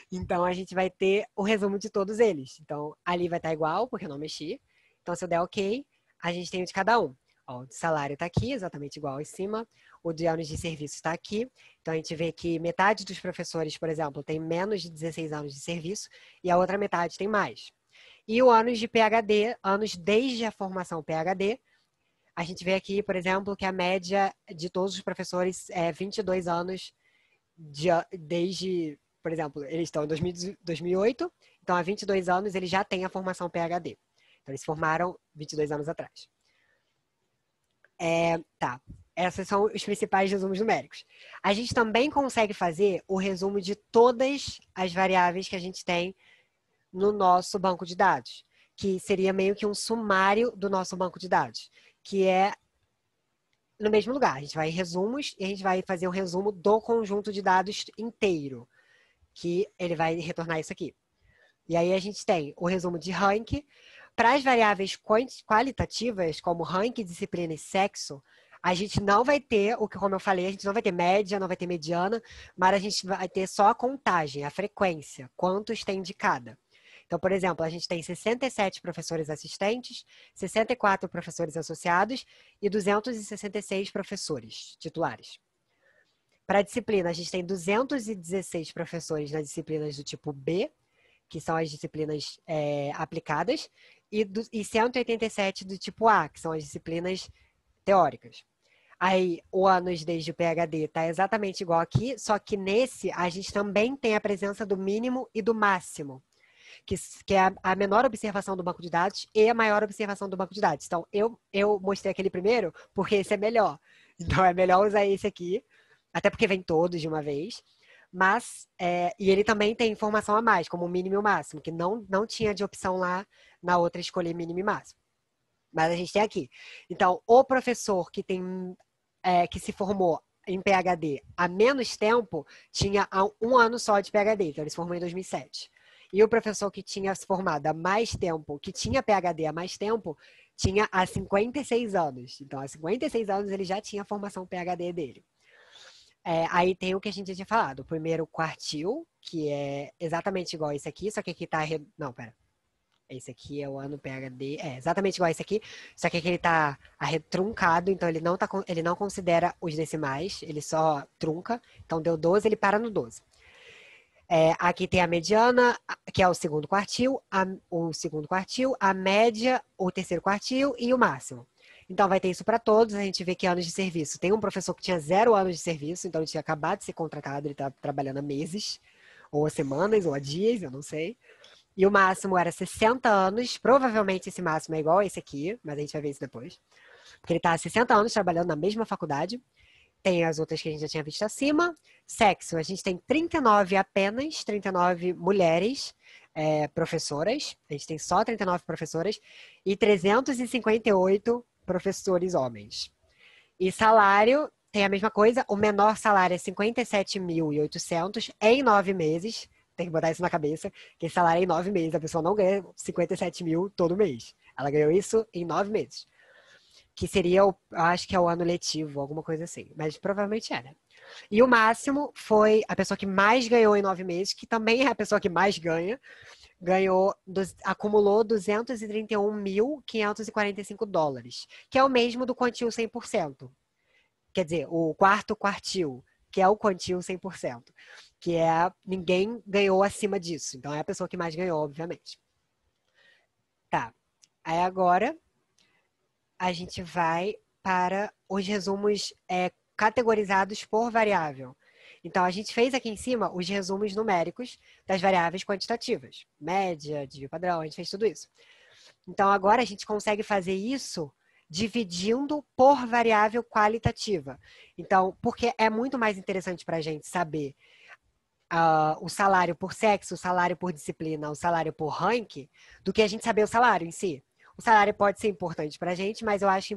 S2: Então a gente vai ter o resumo de todos eles. Então ali vai estar igual, porque eu não mexi. Então se eu der OK, a gente tem o de cada um. Ó, o de salário está aqui, exatamente igual em cima. O de anos de serviço está aqui. Então a gente vê que metade dos professores, por exemplo, tem menos de 16 anos de serviço e a outra metade tem mais. E o anos de PhD, anos desde a formação PhD, a gente vê aqui, por exemplo, que a média de todos os professores é 22 anos desde, por exemplo, eles estão em 2008, então há 22 anos eles já têm a formação PhD. Então eles formaram 22 anos atrás. Tá, esses são os principais resumos numéricos. A gente também consegue fazer o resumo de todas as variáveis que a gente tem no nosso banco de dados, que seria meio que um sumário do nosso banco de dados, que é no mesmo lugar. A gente vai em resumos e a gente vai fazer um resumo do conjunto de dados inteiro, que ele vai retornar isso aqui. E aí a gente tem o resumo de rank. Para as variáveis qualitativas, como rank, disciplina e sexo, a gente não vai ter, como eu falei, a gente não vai ter média, não vai ter mediana, mas a gente vai ter só a contagem, a frequência, quantos tem de cada. Então, por exemplo, a gente tem 67 professores assistentes, 64 professores associados e 266 professores titulares. Para a disciplina, a gente tem 216 professores nas disciplinas do tipo B, que são as disciplinas aplicadas, e 187 do tipo A, que são as disciplinas teóricas. Aí, o anos desde o PhD está exatamente igual aqui, só que nesse a gente também tem a presença do mínimo e do máximo, que é a menor observação do banco de dados e a maior observação do banco de dados. Então, eu mostrei aquele primeiro porque esse é melhor. Então, é melhor usar esse aqui, até porque vem todos de uma vez. Mas, e ele também tem informação a mais, como o mínimo e o máximo, que não tinha de opção lá na outra escolher mínimo e máximo. Mas a gente tem aqui. Então, o professor que que se formou em PhD há menos tempo tinha 1 ano só de PhD, então ele se formou em 2007. E o professor que tinha se formado há mais tempo, que tinha PhD há mais tempo, tinha há 56 anos. Então, há 56 anos ele já tinha a formação PhD dele. Aí tem o que a gente já tinha falado. O primeiro quartil, que é exatamente igual a esse aqui, só que aqui tá... Não, pera. Esse aqui é o ano PhD. É exatamente igual a esse aqui, só que aqui ele tá arretruncado, então ele não considera os decimais, ele só trunca. Então deu 12, ele para no 12. Aqui tem a mediana, que é o segundo quartil, a média, o terceiro quartil e o máximo. Então vai ter isso para todos, a gente vê que anos de serviço. Tem um professor que tinha 0 anos de serviço, então ele tinha acabado de ser contratado, ele está trabalhando há meses, ou há semanas, ou há dias, eu não sei. E o máximo era 60 anos. Provavelmente esse máximo é igual a esse aqui, mas a gente vai ver isso depois. Porque ele está há 60 anos trabalhando na mesma faculdade. Tem as outras que a gente já tinha visto acima. Sexo, a gente tem 39 apenas, 39 mulheres professoras. A gente tem só 39 professoras e 358 professores homens. E salário, tem a mesma coisa. O menor salário é 57.800 em 9 meses. Tem que botar isso na cabeça, que esse salário é em 9 meses. A pessoa não ganha 57 mil todo mês. Ela ganhou isso em 9 meses. Que seria, acho que é o ano letivo, alguma coisa assim. Mas provavelmente era. E o máximo foi a pessoa que mais ganhou em 9 meses, que também é a pessoa que mais ganha, acumulou 231.545 dólares, que é o mesmo do quantil 100%. Quer dizer, o quarto quartil, que é o quantil 100%, que é ninguém ganhou acima disso. Então é a pessoa que mais ganhou, obviamente. Tá. Aí agora a gente vai para os resumos categorizados por variável. Então, a gente fez aqui em cima os resumos numéricos das variáveis quantitativas. Média, desvio padrão, a gente fez tudo isso. Então, agora a gente consegue fazer isso dividindo por variável qualitativa. Então, porque é muito mais interessante para a gente saber o salário por sexo, o salário por disciplina, o salário por rank, do que a gente saber o salário em si. O salário pode ser importante para a gente, mas eu acho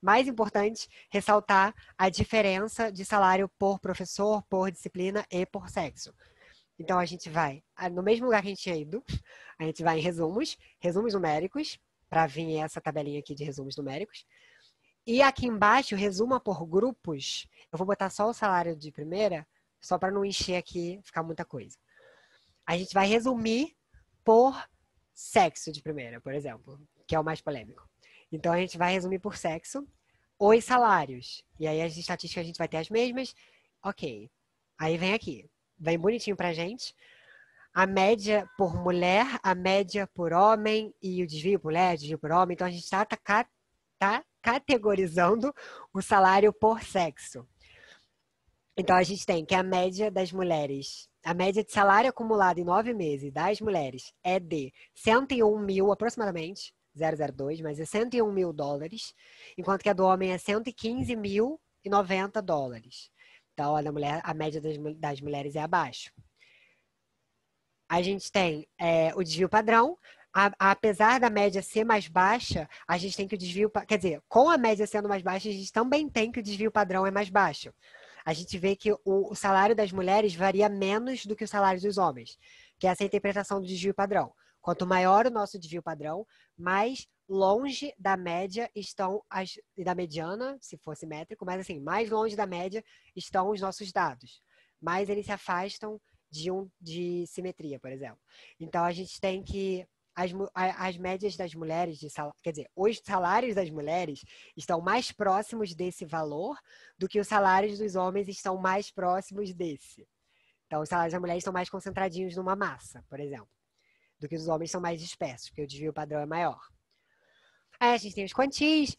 S2: mais importante, ressaltar a diferença de salário por professor, por disciplina e por sexo. Então, a gente vai, no mesmo lugar que a gente tinha ido, a gente vai em resumos numéricos, para vir essa tabelinha aqui de resumos numéricos. E aqui embaixo, resuma por grupos. Eu vou botar só o salário de primeira, só para não encher aqui, ficar muita coisa. A gente vai resumir por sexo de primeira, por exemplo, que é o mais polêmico. Então, a gente vai resumir por sexo os salários. E aí, as estatísticas a gente vai ter as mesmas. Ok. Aí vem aqui. Vem bonitinho pra gente. A média por mulher, a média por homem e o desvio por mulher, desvio por homem. Então, a gente está categorizando o salário por sexo. Então, a gente tem que a média das mulheres, a média de salário acumulado em 9 meses das mulheres é de 101 mil, aproximadamente, 002, mas é 101 mil dólares, enquanto que a do homem é 115.090 dólares. Então, a média das mulheres é abaixo. A gente tem o desvio padrão. Apesar da média ser mais baixa, a gente tem que o desvio... Quer dizer, com a média sendo mais baixa, a gente também tem que o desvio padrão é mais baixo. A gente vê que o salário das mulheres varia menos do que o salário dos homens, que é essa interpretação do desvio padrão. Quanto maior o nosso desvio padrão, mais longe da média estão e da mediana, se for simétrico, mas assim, mais longe da média estão os nossos dados. Mais eles se afastam de simetria, por exemplo. Então, a gente tem que as médias das mulheres, quer dizer, os salários das mulheres estão mais próximos desse valor do que os salários dos homens estão mais próximos desse. Então, os salários das mulheres estão mais concentradinhos numa massa, por exemplo, do que os homens são mais dispersos, porque o desvio padrão é maior. Aí a gente tem os quantis,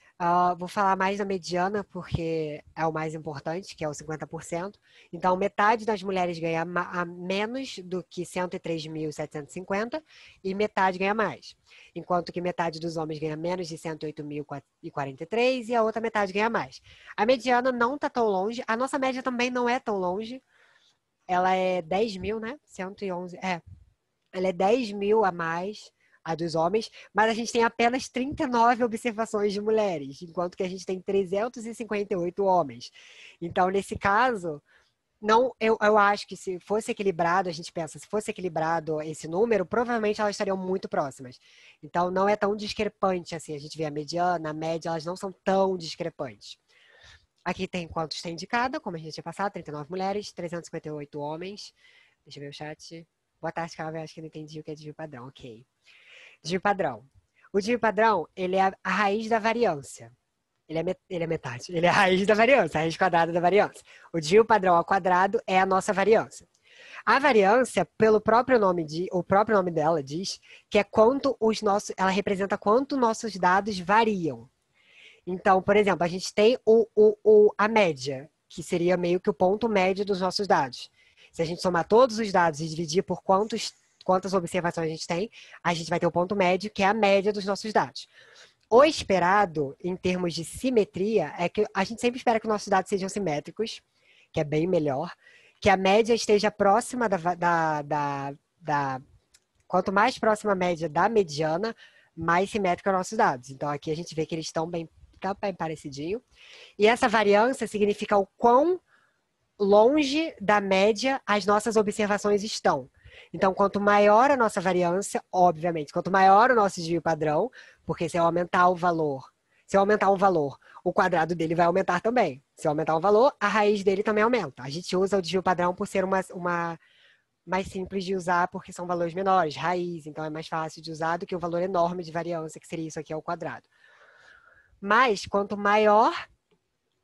S2: vou falar mais da mediana, porque é o mais importante, que é o 50%. Então, metade das mulheres ganha menos do que 103.750 e metade ganha mais. Enquanto que metade dos homens ganha menos de 108.043 e a outra metade ganha mais. A mediana não está tão longe, a nossa média também não é tão longe. Ela é 10 mil, né? 111, ela é 10 mil a mais a dos homens, mas a gente tem apenas 39 observações de mulheres, enquanto que a gente tem 358 homens. Então, nesse caso, não, eu acho que se fosse equilibrado, a gente pensa, se fosse equilibrado esse número, provavelmente elas estariam muito próximas. Então, não é tão discrepante assim. A gente vê a mediana, a média, elas não são tão discrepantes. Aqui tem quantos tem de cada, como a gente tinha passado, 39 mulheres, 358 homens. Deixa eu ver o chat. Boa tarde, Calvin. Acho que não entendi o que é desvio padrão. Ok. Desvio padrão. O desvio padrão, ele é a raiz da variância. Ele é metade. Ele é a raiz da variância, a raiz quadrada da variância. O desvio padrão ao quadrado é a nossa variância. A variância, o próprio nome dela diz que é quanto ela representa quanto nossos dados variam. Então, por exemplo, a gente tem a média, que seria meio que o ponto médio dos nossos dados. Se a gente somar todos os dados e dividir por quantos quantas observações a gente tem, a gente vai ter o ponto médio, que é a média dos nossos dados. O esperado, em termos de simetria, é que a gente sempre espera que os nossos dados sejam simétricos, que é bem melhor, que a média esteja próxima quanto mais próxima a média da mediana, mais simétrica os nossos dados. Então, aqui a gente vê que eles estão bem parecidinho. E essa variância significa o quão longe da média as nossas observações estão. Então, quanto maior a nossa variância, obviamente, quanto maior o nosso desvio padrão, porque se eu aumentar um valor, o quadrado dele vai aumentar também. Se eu aumentar um valor, a raiz dele também aumenta. A gente usa o desvio padrão por ser uma mais simples de usar, porque são valores menores, raiz, então é mais fácil de usar do que o valor enorme de variância, que seria isso aqui ao quadrado. Mas, quanto maior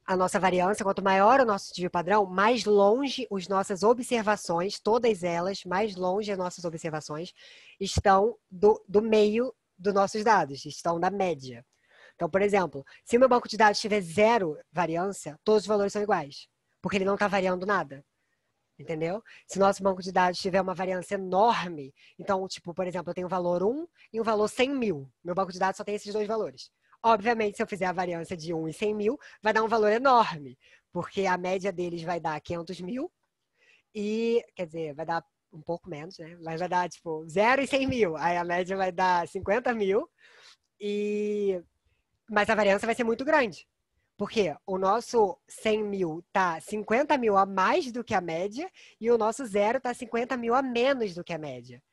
S2: a nossa variância, quanto maior o nosso desvio padrão, mais longe as nossas observações, todas elas, mais longe as nossas observações, estão do meio dos nossos dados, estão da média. Então, por exemplo, se meu banco de dados tiver 0 variância, todos os valores são iguais, porque ele não está variando nada. Entendeu? Se nosso banco de dados tiver uma variância enorme, então, tipo, por exemplo, eu tenho o valor 1 e o valor 100.000. Meu banco de dados só tem esses dois valores. Obviamente, se eu fizer a variância de 1 e 100.000, vai dar um valor enorme, porque a média deles vai dar 500.000 e, quer dizer, vai dar um pouco menos, né? Mas vai dar, tipo, 0 e 100.000. Aí a média vai dar 50.000, mas a variância vai ser muito grande. Porque o nosso 100.000 está 50.000 a mais do que a média e o nosso 0 está 50.000 a menos do que a média.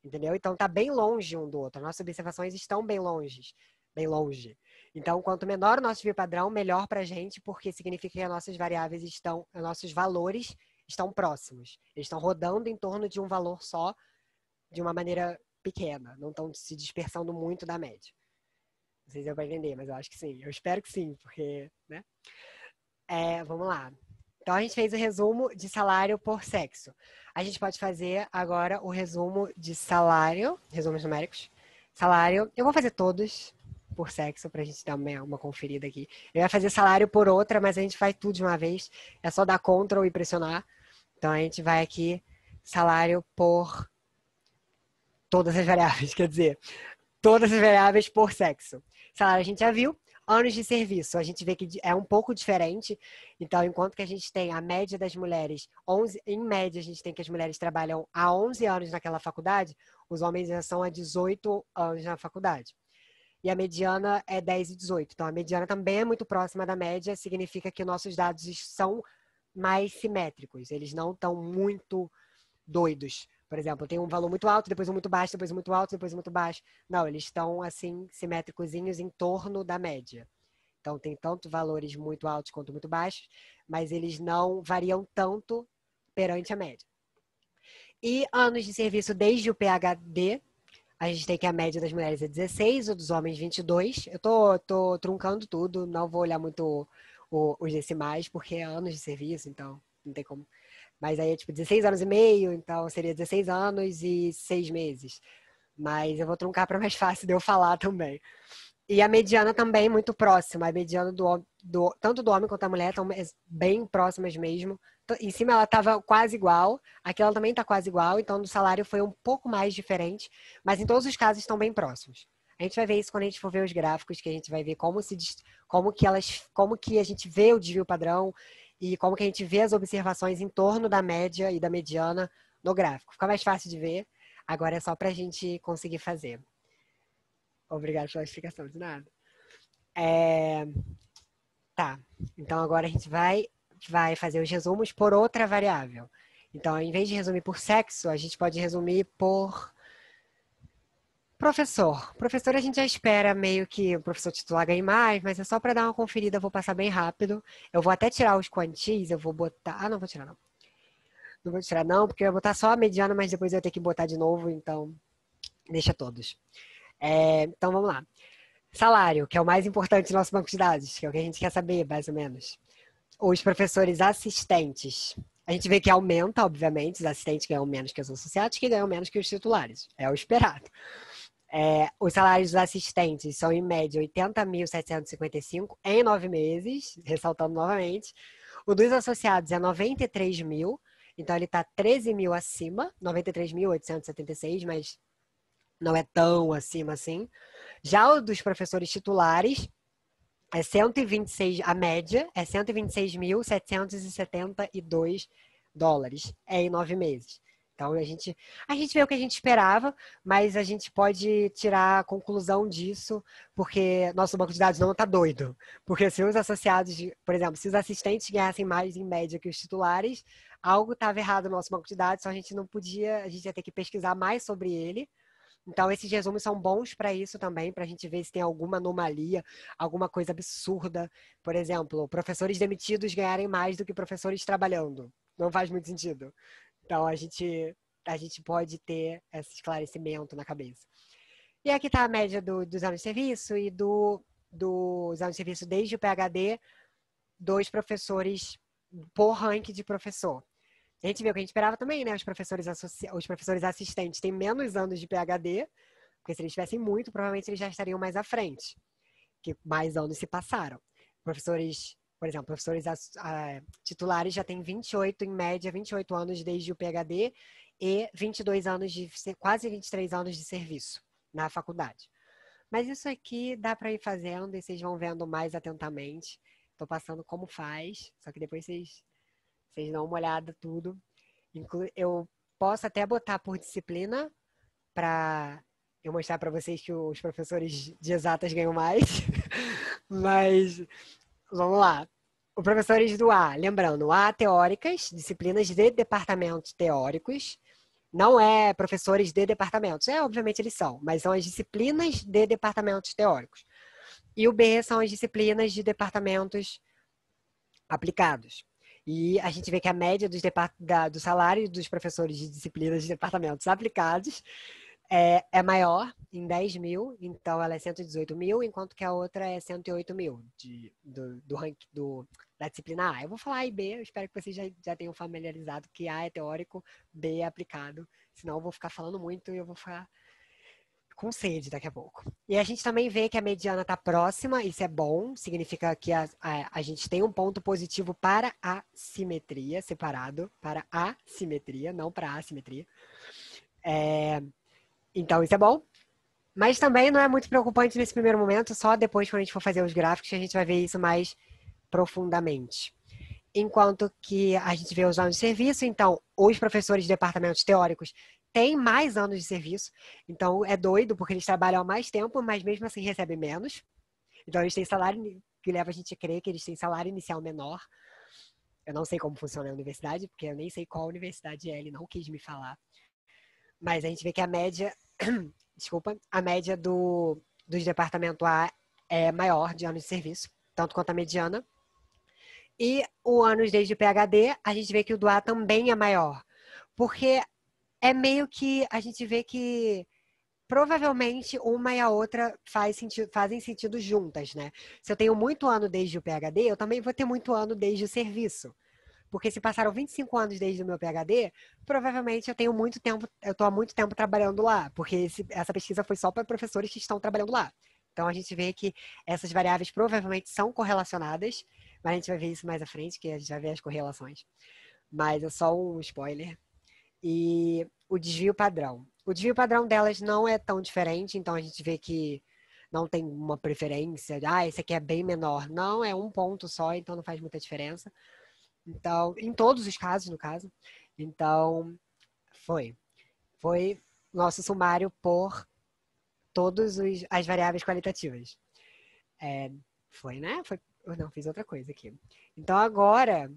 S2: Entendeu? Então está bem longe um do outro. Nossas observações estão bem longe. Bem longe. Então, quanto menor o nosso desvio padrão, melhor para a gente, porque significa que as nossas variáveis estão, os nossos valores estão próximos. Eles estão rodando em torno de um valor só, de uma maneira pequena. Não estão se dispersando muito da média. Não sei se deu para entender, mas eu acho que sim. Eu espero que sim, porque, né? Vamos lá. Então, a gente fez o resumo de salário por sexo. A gente pode fazer agora o resumo de salário, resumos numéricos. Salário, eu vou fazer todos por sexo, para a gente dar uma conferida aqui. Eu ia fazer salário por outra, mas a gente faz tudo de uma vez. É só dar Ctrl e pressionar. Então, a gente vai aqui, salário por todas as variáveis, quer dizer, todas as variáveis por sexo. Salário a gente já viu. Anos de serviço, a gente vê que é um pouco diferente. Então, enquanto que a gente tem a média das mulheres, em média, a gente tem que as mulheres trabalham há 11 anos naquela faculdade, os homens já são há 18 anos na faculdade. E a mediana é 10 e 18. Então, a mediana também é muito próxima da média, significa que nossos dados são mais simétricos, eles não estão muito doidos. Por exemplo, tem um valor muito alto, depois um muito baixo, depois um muito alto, depois um muito baixo. Não, eles estão, assim, simétricozinhos em torno da média. Então, tem tanto valores muito altos quanto muito baixos, mas eles não variam tanto perante a média. E anos de serviço desde o PhD, a gente tem que a média das mulheres é 16, o dos homens 22. Eu tô truncando tudo, não vou olhar muito os decimais, porque é anos de serviço, então não tem como. Mas aí é tipo 16 anos e meio, então seria 16 anos e 6 meses. Mas eu vou truncar para mais fácil de eu falar também. E a mediana também muito próxima. A mediana tanto do homem quanto da mulher estão bem próximas mesmo. Em cima ela estava quase igual. Aqui ela também está quase igual. Então, no salário foi um pouco mais diferente. Mas em todos os casos estão bem próximos. A gente vai ver isso quando a gente for ver os gráficos, que a gente vai ver como que a gente vê o desvio padrão e como que a gente vê as observações em torno da média e da mediana no gráfico. Fica mais fácil de ver. Agora é só para a gente conseguir fazer. Obrigado pela explicação, de nada. Tá, então agora a gente vai fazer os resumos por outra variável. Então, em vez de resumir por sexo, a gente pode resumir por professor. Professor a gente já espera meio que o professor titular ganhe mais, mas é só para dar uma conferida, eu vou passar bem rápido. Eu vou até tirar os quantis, eu vou botar... Ah, não vou tirar não. Não vou tirar não, porque eu vou botar só a mediana, mas depois eu vou ter que botar de novo, então deixa todos. Então, vamos lá. Salário, que é o mais importante do nosso banco de dados, que é o que a gente quer saber, mais ou menos. Os professores assistentes. A gente vê que aumenta, obviamente, os assistentes ganham menos que os associados, que ganham menos que os titulares. É o esperado. Os salários dos assistentes são, em média, 80.755 em 9 meses, ressaltando novamente. O dos associados é 93 mil. Então, ele está 13 mil acima, 93.876, mas não é tão acima assim. Já o dos professores titulares é 126, a média é 126.772 dólares em 9 meses. Então, a gente vê o que a gente esperava, mas a gente pode tirar a conclusão disso, porque nosso banco de dados não está doido. Porque se os associados, por exemplo, se os assistentes ganhassem mais em média que os titulares, algo estava errado no nosso banco de dados, então a gente não podia, a gente ia ter que pesquisar mais sobre ele. Então, esses resumos são bons para isso também, para a gente ver se tem alguma anomalia, alguma coisa absurda. Por exemplo, professores demitidos ganharem mais do que professores trabalhando. Não faz muito sentido. Então, a gente pode ter esse esclarecimento na cabeça. E aqui está a média dos anos de serviço e dos anos de serviço desde o PhD dos professores por ranking de professor. A gente viu o que a gente esperava também, né? Os professores assistentes têm menos anos de PhD, porque se eles tivessem muito, provavelmente eles já estariam mais à frente, que mais anos se passaram. Professores, por exemplo, professores titulares já têm 28, em média, 28 anos desde o PhD e 22 anos quase 23 anos de serviço na faculdade. Mas isso aqui dá para ir fazendo e vocês vão vendo mais atentamente. Estou passando como faz, só que depois vocês dão uma olhada tudo. Eu posso até botar por disciplina para eu mostrar para vocês que os professores de exatas ganham mais. Mas vamos lá. Os professores do A, lembrando, A teóricas, disciplinas de departamentos teóricos. Não é professores de departamentos. Obviamente eles são, mas são as disciplinas de departamentos teóricos. E o B são as disciplinas de departamentos aplicados. E a gente vê que a média do salário dos professores de disciplinas de departamentos aplicados é maior, em 10 mil, então ela é 118 mil, enquanto que a outra é 108 mil do ranking da disciplina A. Eu vou falar A e B, eu espero que vocês já tenham familiarizado que A é teórico, B é aplicado, senão eu vou ficar falando muito e eu vou ficar com sede daqui a pouco. E a gente também vê que a mediana está próxima, isso é bom, significa que a gente tem um ponto positivo para a simetria, separado, para a simetria, não para a assimetria. Então, isso é bom. Mas também não é muito preocupante nesse primeiro momento, só depois, quando a gente for fazer os gráficos, a gente vai ver isso mais profundamente. Enquanto que a gente vê os anos de serviço, então, os professores de departamentos teóricos têm mais anos de serviço. Então, é doido, porque eles trabalham há mais tempo, mas mesmo assim recebem menos. Então, eles têm salário que leva a gente a crer que eles têm salário inicial menor. Eu não sei como funciona a universidade, porque eu nem sei qual universidade é, ele não quis me falar. Mas a gente vê que a média, desculpa, a média dos departamentos A é maior de anos de serviço, tanto quanto a mediana. E o anos desde o PhD, a gente vê que o do A também é maior. Porque é meio que a gente vê que provavelmente uma e a outra fazem sentido juntas, né? Se eu tenho muito ano desde o PhD, eu também vou ter muito ano desde o serviço. Porque se passaram 25 anos desde o meu PhD, provavelmente eu estou há muito tempo trabalhando lá, porque essa pesquisa foi só para professores que estão trabalhando lá. Então a gente vê que essas variáveis provavelmente são correlacionadas, mas a gente vai ver isso mais à frente, que a gente vai ver as correlações. Mas é só um spoiler. E o desvio padrão. O desvio padrão delas não é tão diferente, então a gente vê que não tem uma preferência. Esse aqui é bem menor. Não, é um ponto só, então não faz muita diferença. Então, em todos os casos, no caso. Então, foi nosso sumário por todas as variáveis qualitativas. Foi, né? Não, fiz outra coisa aqui. Então, agora,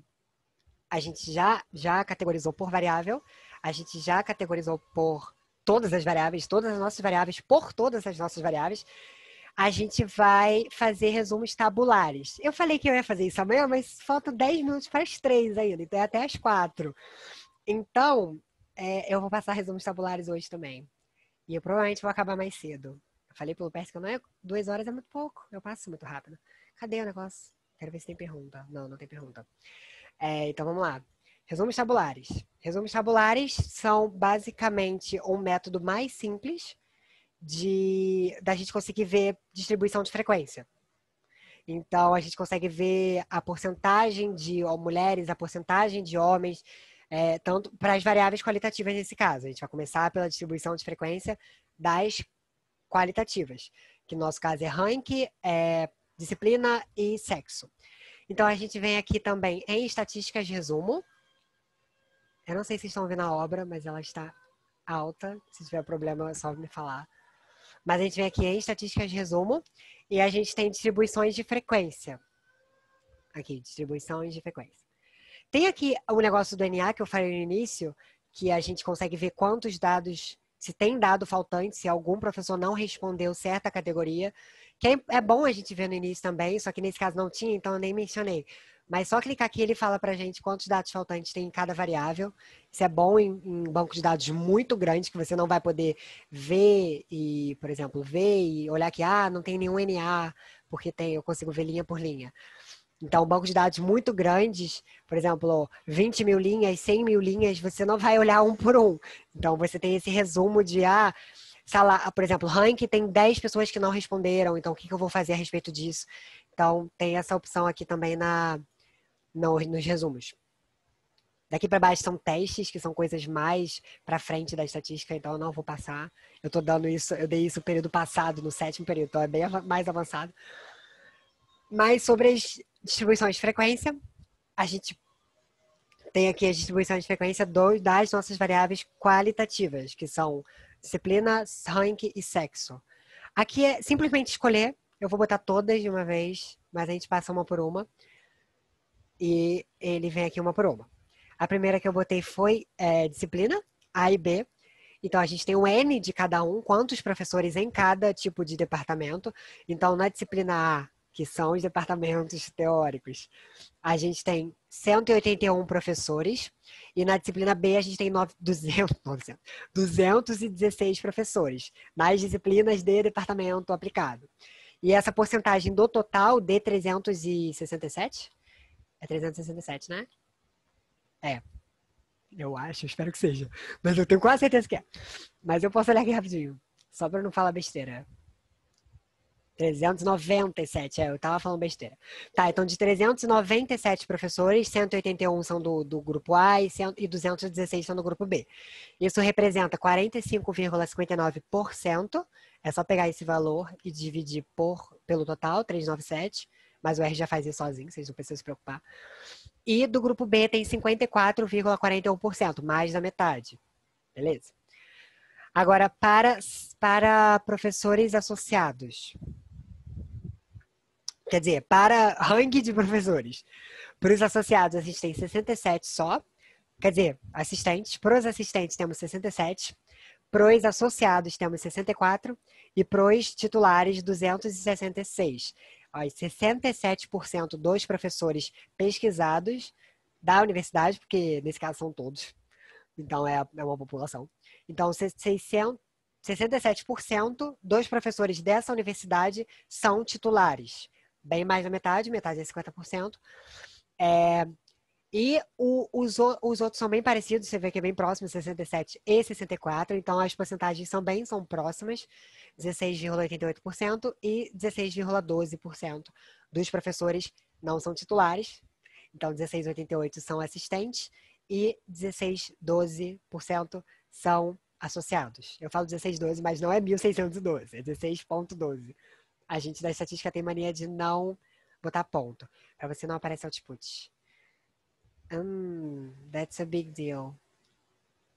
S2: a gente já categorizou por variável, a gente já categorizou por todas as variáveis, todas as nossas variáveis, por todas as nossas variáveis. A gente vai fazer resumos tabulares. Eu falei que eu ia fazer isso amanhã, mas faltam 10 minutos para as 3 ainda, então é até as 4. Então, eu vou passar resumos tabulares hoje também. E eu provavelmente vou acabar mais cedo. Eu falei pelo Percy que não é 2 horas, é muito pouco. Eu passo muito rápido. Cadê o negócio? Quero ver se tem pergunta. Não, não tem pergunta. Então, vamos lá. Resumos tabulares. Resumos tabulares são basicamente um método mais simples da gente conseguir ver distribuição de frequência. Então, a gente consegue ver a porcentagem de mulheres, a porcentagem de homens, tanto para as variáveis qualitativas nesse caso. A gente vai começar pela distribuição de frequência das qualitativas, que no nosso caso é rank, disciplina e sexo. Então, a gente vem aqui também em estatísticas de resumo. Eu não sei se vocês estão vendo a obra, mas ela está alta. Se tiver problema, é só me falar. Mas a gente vem aqui em estatísticas de resumo e a gente tem distribuições de frequência. Aqui, distribuições de frequência. Tem aqui o negócio do NA que eu falei no início, que a gente consegue ver quantos dados, se tem dado faltante, se algum professor não respondeu certa categoria, que é bom a gente ver no início também, só que nesse caso não tinha, então eu nem mencionei. Mas só clicar aqui, ele fala pra gente quantos dados faltantes tem em cada variável. Isso é bom em banco de dados muito grande, que você não vai poder ver e, por exemplo, ver e olhar que, não tem nenhum NA, porque eu consigo ver linha por linha. Então, banco de dados muito grandes, por exemplo, 20 mil linhas, 100 mil linhas, você não vai olhar um por um. Então, você tem esse resumo de, por exemplo, rank tem 10 pessoas que não responderam, então o que eu vou fazer a respeito disso? Então, tem essa opção aqui também nos resumos. Daqui para baixo são testes, que são coisas mais para frente da estatística, então eu não vou passar. Eu tô dando isso, eu dei isso no período passado, no 7º período, então é bem mais avançado. Mas sobre as distribuições de frequência, a gente tem aqui as distribuições de frequência das nossas variáveis qualitativas, que são disciplina, rank e sexo. Aqui é simplesmente escolher, eu vou botar todas de uma vez, mas a gente passa uma por uma. E ele vem aqui uma por uma. A primeira que eu botei foi disciplina, A e B. Então, a gente tem um N de cada um, quantos professores em cada tipo de departamento. Então, na disciplina A, que são os departamentos teóricos, a gente tem 181 professores. E na disciplina B, a gente tem 216 professores, nas disciplinas de departamento aplicado. E essa porcentagem do total de 367... É 367, né? Eu acho, espero que seja. Mas eu tenho quase certeza que é. Mas eu posso olhar aqui rapidinho, só para não falar besteira. 397, eu tava falando besteira. Tá, então de 397 professores, 181 são do grupo A e 216 são do grupo B. Isso representa 45,59%. É só pegar esse valor e dividir pelo total, 397. Mas o R já faz isso sozinho, vocês não precisam se preocupar. E do grupo B tem 54,41%, mais da metade. Beleza? Agora, para professores associados. Quer dizer, para ranking de professores. Para os associados, a gente tem 67 só. Quer dizer, assistentes. Para os assistentes, temos 67. Para os associados, temos 64. E para os titulares, 266. 67% dos professores pesquisados da universidade, porque nesse caso são todos, então é uma população. Então, 67% dos professores dessa universidade são titulares. Bem mais da metade é 50%. E os outros são bem parecidos, você vê que é bem próximo, 67 e 64, então as porcentagens são próximas, 16,88% e 16,12% dos professores não são titulares, então 16,88% são assistentes e 16,12% são associados. Eu falo 16,12, mas não é 1.612, é 16,12. A gente da estatística tem mania de não botar ponto, para você não aparecer output. That's a big deal.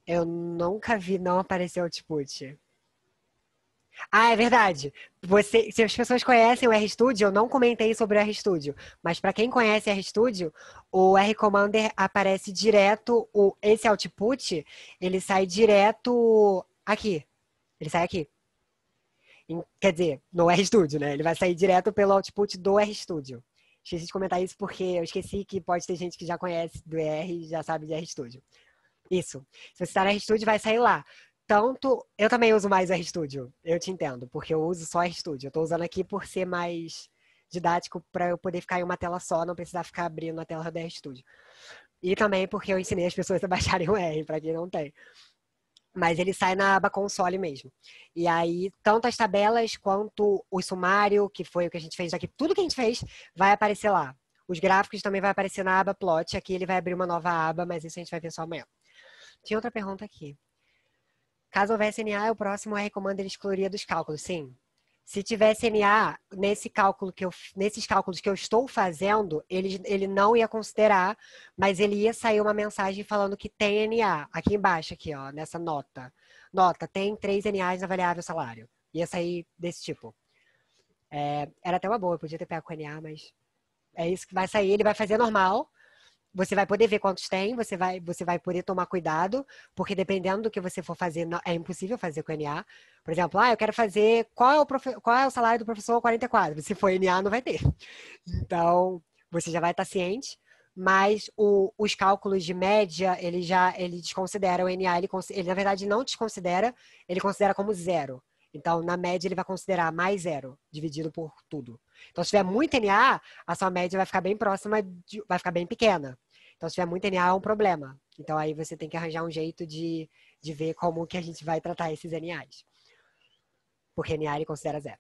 S2: Eu nunca vi não aparecer output. É verdade. Se as pessoas conhecem o RStudio, eu não comentei sobre o RStudio, mas para quem conhece o RStudio, o RCommander aparece direto, esse output, ele sai direto aqui. Ele sai aqui. Quer dizer, no RStudio, né? Ele vai sair direto pelo output do RStudio. Esqueci de comentar isso porque eu esqueci que pode ter gente que já conhece do R e já sabe de RStudio. Isso. Se você está no RStudio, vai sair lá. Eu também uso mais o RStudio. Eu te entendo, porque eu uso só RStudio. Eu estou usando aqui por ser mais didático para eu poder ficar em uma tela só, não precisar ficar abrindo a tela do RStudio. E também porque eu ensinei as pessoas a baixarem o R, para quem não tem. Mas ele sai na aba console mesmo. E aí, tanto as tabelas quanto o sumário, que foi o que a gente fez aqui, tudo que a gente fez vai aparecer lá. Os gráficos também vai aparecer na aba plot. Aqui ele vai abrir uma nova aba, mas isso a gente vai ver só amanhã. Tinha outra pergunta aqui. Caso houvesse NA, o próximo R comando ele excluiria dos cálculos. Sim. Se tivesse NA, nesses cálculos que eu estou fazendo, ele não ia considerar, mas ele ia sair uma mensagem falando que tem NA. Aqui embaixo, aqui, ó, nessa nota. Nota, tem 3 NAs na variável salário. Ia sair desse tipo. Era até uma boa, eu podia ter pego com NA, mas é isso que vai sair. Ele vai fazer normal. Você vai poder ver quantos tem, você vai poder tomar cuidado, porque dependendo do que você for fazer, é impossível fazer com NA. Por exemplo, eu quero fazer qual é o salário do professor 44. Se for NA, não vai ter. Então, você já vai estar ciente, mas os cálculos de média, ele desconsidera o NA, ele na verdade não desconsidera, ele considera como zero. Então, na média, ele vai considerar mais zero, dividido por tudo. Então, se tiver muito NA, a sua média vai ficar bem próxima, vai ficar bem pequena. Então, se tiver muito NA, é um problema. Então, aí você tem que arranjar um jeito de ver como que a gente vai tratar esses NAs. Porque NA ele considera zero.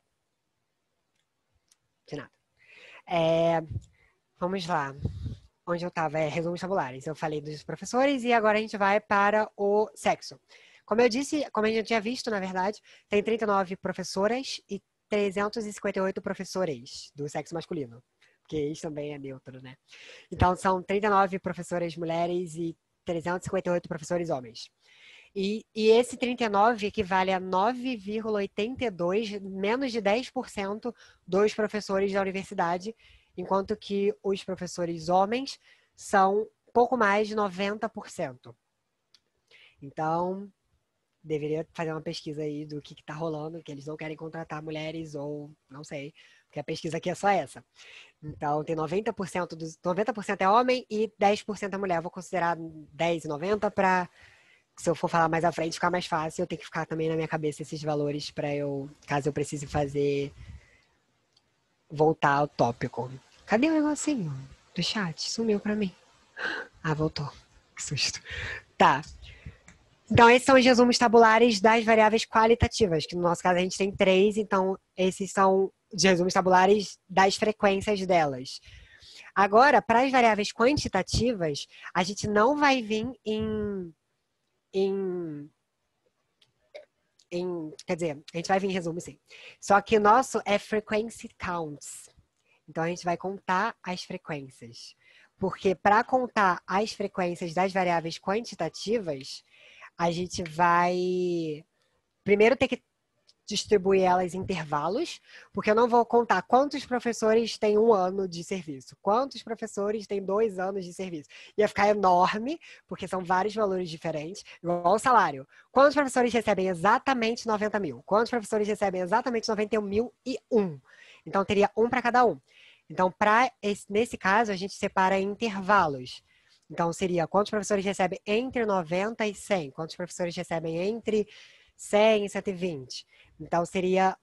S2: De nada. Vamos lá. Onde eu estava? Resumos tabulares. Eu falei dos professores e agora a gente vai para o sexo. Como eu disse, como a gente já tinha visto, na verdade, tem 39 professoras e 358 professores do sexo masculino. Porque isso também é neutro, né? Então, são 39 professoras mulheres e 358 professores homens. E esse 39 equivale a 9,82, menos de 10% dos professores da universidade, enquanto que os professores homens são pouco mais de 90%. Então, deveria fazer uma pesquisa aí do que está rolando, que eles não querem contratar mulheres ou não sei, porque a pesquisa aqui é só essa. Então, tem 90% é homem e 10% é mulher. Eu vou considerar 10 e 90 para, se eu for falar mais à frente, ficar mais fácil. Eu tenho que ficar também na minha cabeça esses valores para caso eu precise voltar ao tópico. Cadê o negocinho do chat? Sumiu para mim. Voltou. Que susto. Tá. Então, esses são os resumos tabulares das variáveis qualitativas, que no nosso caso a gente tem 3, então esses são os resumos tabulares das frequências delas. Agora, para as variáveis quantitativas, a gente não vai vir quer dizer, a gente vai vir em resumo, sim. Só que o nosso é frequency counts. Então, a gente vai contar as frequências. Porque para contar as frequências das variáveis quantitativas, a gente vai primeiro ter que distribuir elas em intervalos, porque eu não vou contar quantos professores têm 1 ano de serviço, quantos professores têm 2 anos de serviço. Ia ficar enorme, porque são vários valores diferentes, igual o salário. Quantos professores recebem exatamente 90 mil? Quantos professores recebem exatamente 91.001? Então, teria um para cada um. Então, nesse caso, a gente separa em intervalos. Então, seria quantos professores recebem entre 90 e 100? Quantos professores recebem entre 100 e 120? Então, seria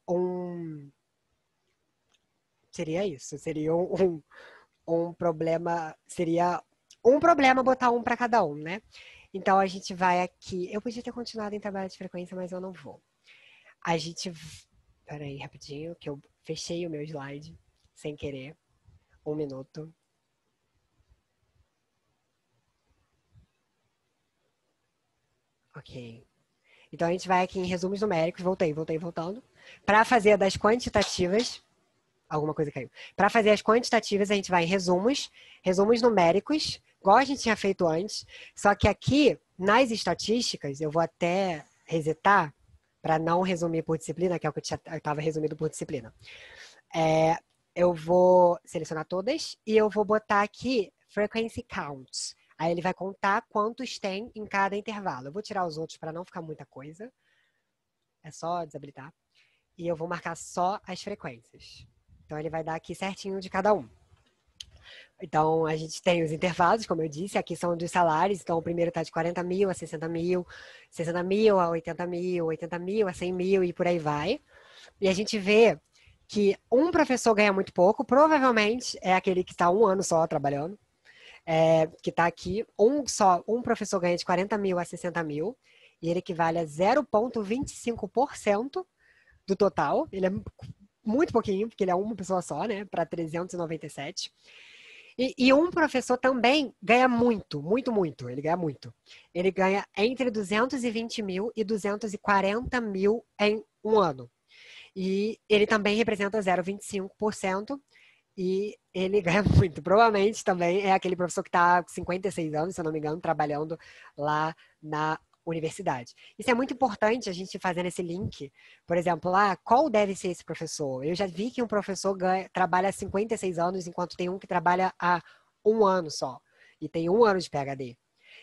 S2: isso. Seria um problema. Seria um problema botar um para cada um, né? Então, a gente vai aqui. Eu podia ter continuado em tabela de frequência, mas eu não vou. A gente. Peraí, rapidinho, que eu fechei o meu slide sem querer. 1 minuto. Ok. Então, a gente vai aqui em resumos numéricos. Voltando. Para fazer das quantitativas... Alguma coisa caiu. Para fazer as quantitativas, a gente vai em resumos numéricos, igual a gente tinha feito antes. Só que aqui, nas estatísticas, eu vou até resetar para não resumir por disciplina, que é o que eu estava resumido por disciplina. Eu vou selecionar todas e eu vou botar aqui frequency counts. Aí ele vai contar quantos tem em cada intervalo. Eu vou tirar os outros para não ficar muita coisa. É só desabilitar. E eu vou marcar só as frequências. Então, ele vai dar aqui certinho de cada um. Então, a gente tem os intervalos, como eu disse. Aqui são dos salários. Então, o primeiro está de 40 mil a 60 mil, 60 mil a 80 mil, 80 mil a 100 mil e por aí vai. E a gente vê que um professor ganha muito pouco. Provavelmente é aquele que está 1 ano só trabalhando. Que está aqui, um professor ganha de 40 mil a 60 mil, e ele equivale a 0,25% do total. Ele é muito pouquinho, porque ele é uma pessoa só, né, para 397. E um professor também ganha muito, muito, muito. Ele ganha muito. Ele ganha entre 220 mil e 240 mil em um ano. E ele também representa 0,25% e ele ganha muito. Provavelmente também é aquele professor que está com 56 anos, se eu não me engano, trabalhando lá na universidade. Isso é muito importante a gente fazendo esse link. Por exemplo, qual deve ser esse professor? Eu já vi que um professor trabalha há 56 anos, enquanto tem um que trabalha há um ano só. E tem um ano de PhD.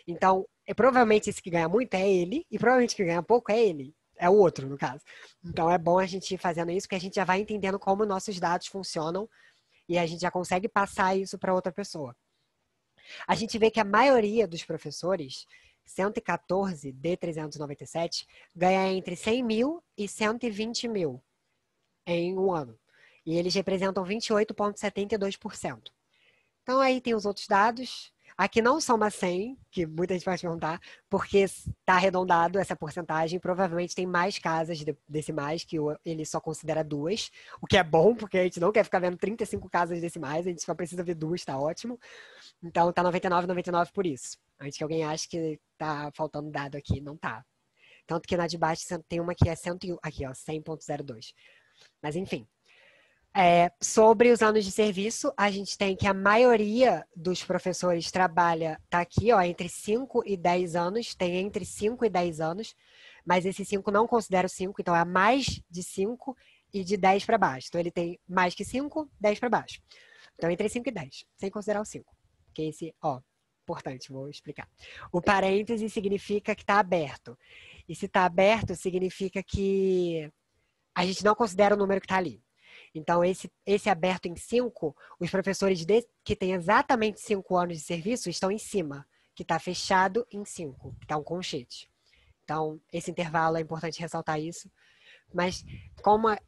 S2: Então, provavelmente esse que ganha muito é ele, e provavelmente que ganha pouco é ele. É o outro, no caso. Então, é bom a gente ir fazendo isso, porque a gente já vai entendendo como nossos dados funcionam e a gente já consegue passar isso para outra pessoa. A gente vê que a maioria dos professores, 114 de 397, ganha entre 100 mil e 120 mil em um ano. E eles representam 28,72%. Então, aí tem os outros dados. Aqui não soma 100, que muita gente pode perguntar, porque está arredondado essa porcentagem. Provavelmente tem mais casas decimais, que ele só considera duas, o que é bom, porque a gente não quer ficar vendo 35 casas decimais, a gente só precisa ver duas, está ótimo. Então, tá 99, 99 por isso. Antes que alguém ache que tá faltando dado aqui, não tá. Tanto que na de baixo tem uma que é 101, aqui, ó, 100,02. Mas, enfim. Sobre os anos de serviço, a gente tem que a maioria dos professores trabalha, tá aqui, ó, entre 5 e 10 anos, tem entre 5 e 10 anos, mas esse 5 não considera o 5, então é mais de 5 e de 10 para baixo. Então ele tem mais que 5, 10 para baixo. Então entre 5 e 10, sem considerar o 5. Que esse, ó, importante, vou explicar. O parêntese significa que está aberto. E se está aberto, significa que a gente não considera o número que está ali. Então, esse aberto em 5, os professores que têm exatamente 5 anos de serviço estão em cima, que está fechado em 5, que está um colchete. Então, esse intervalo é importante ressaltar isso. Mas,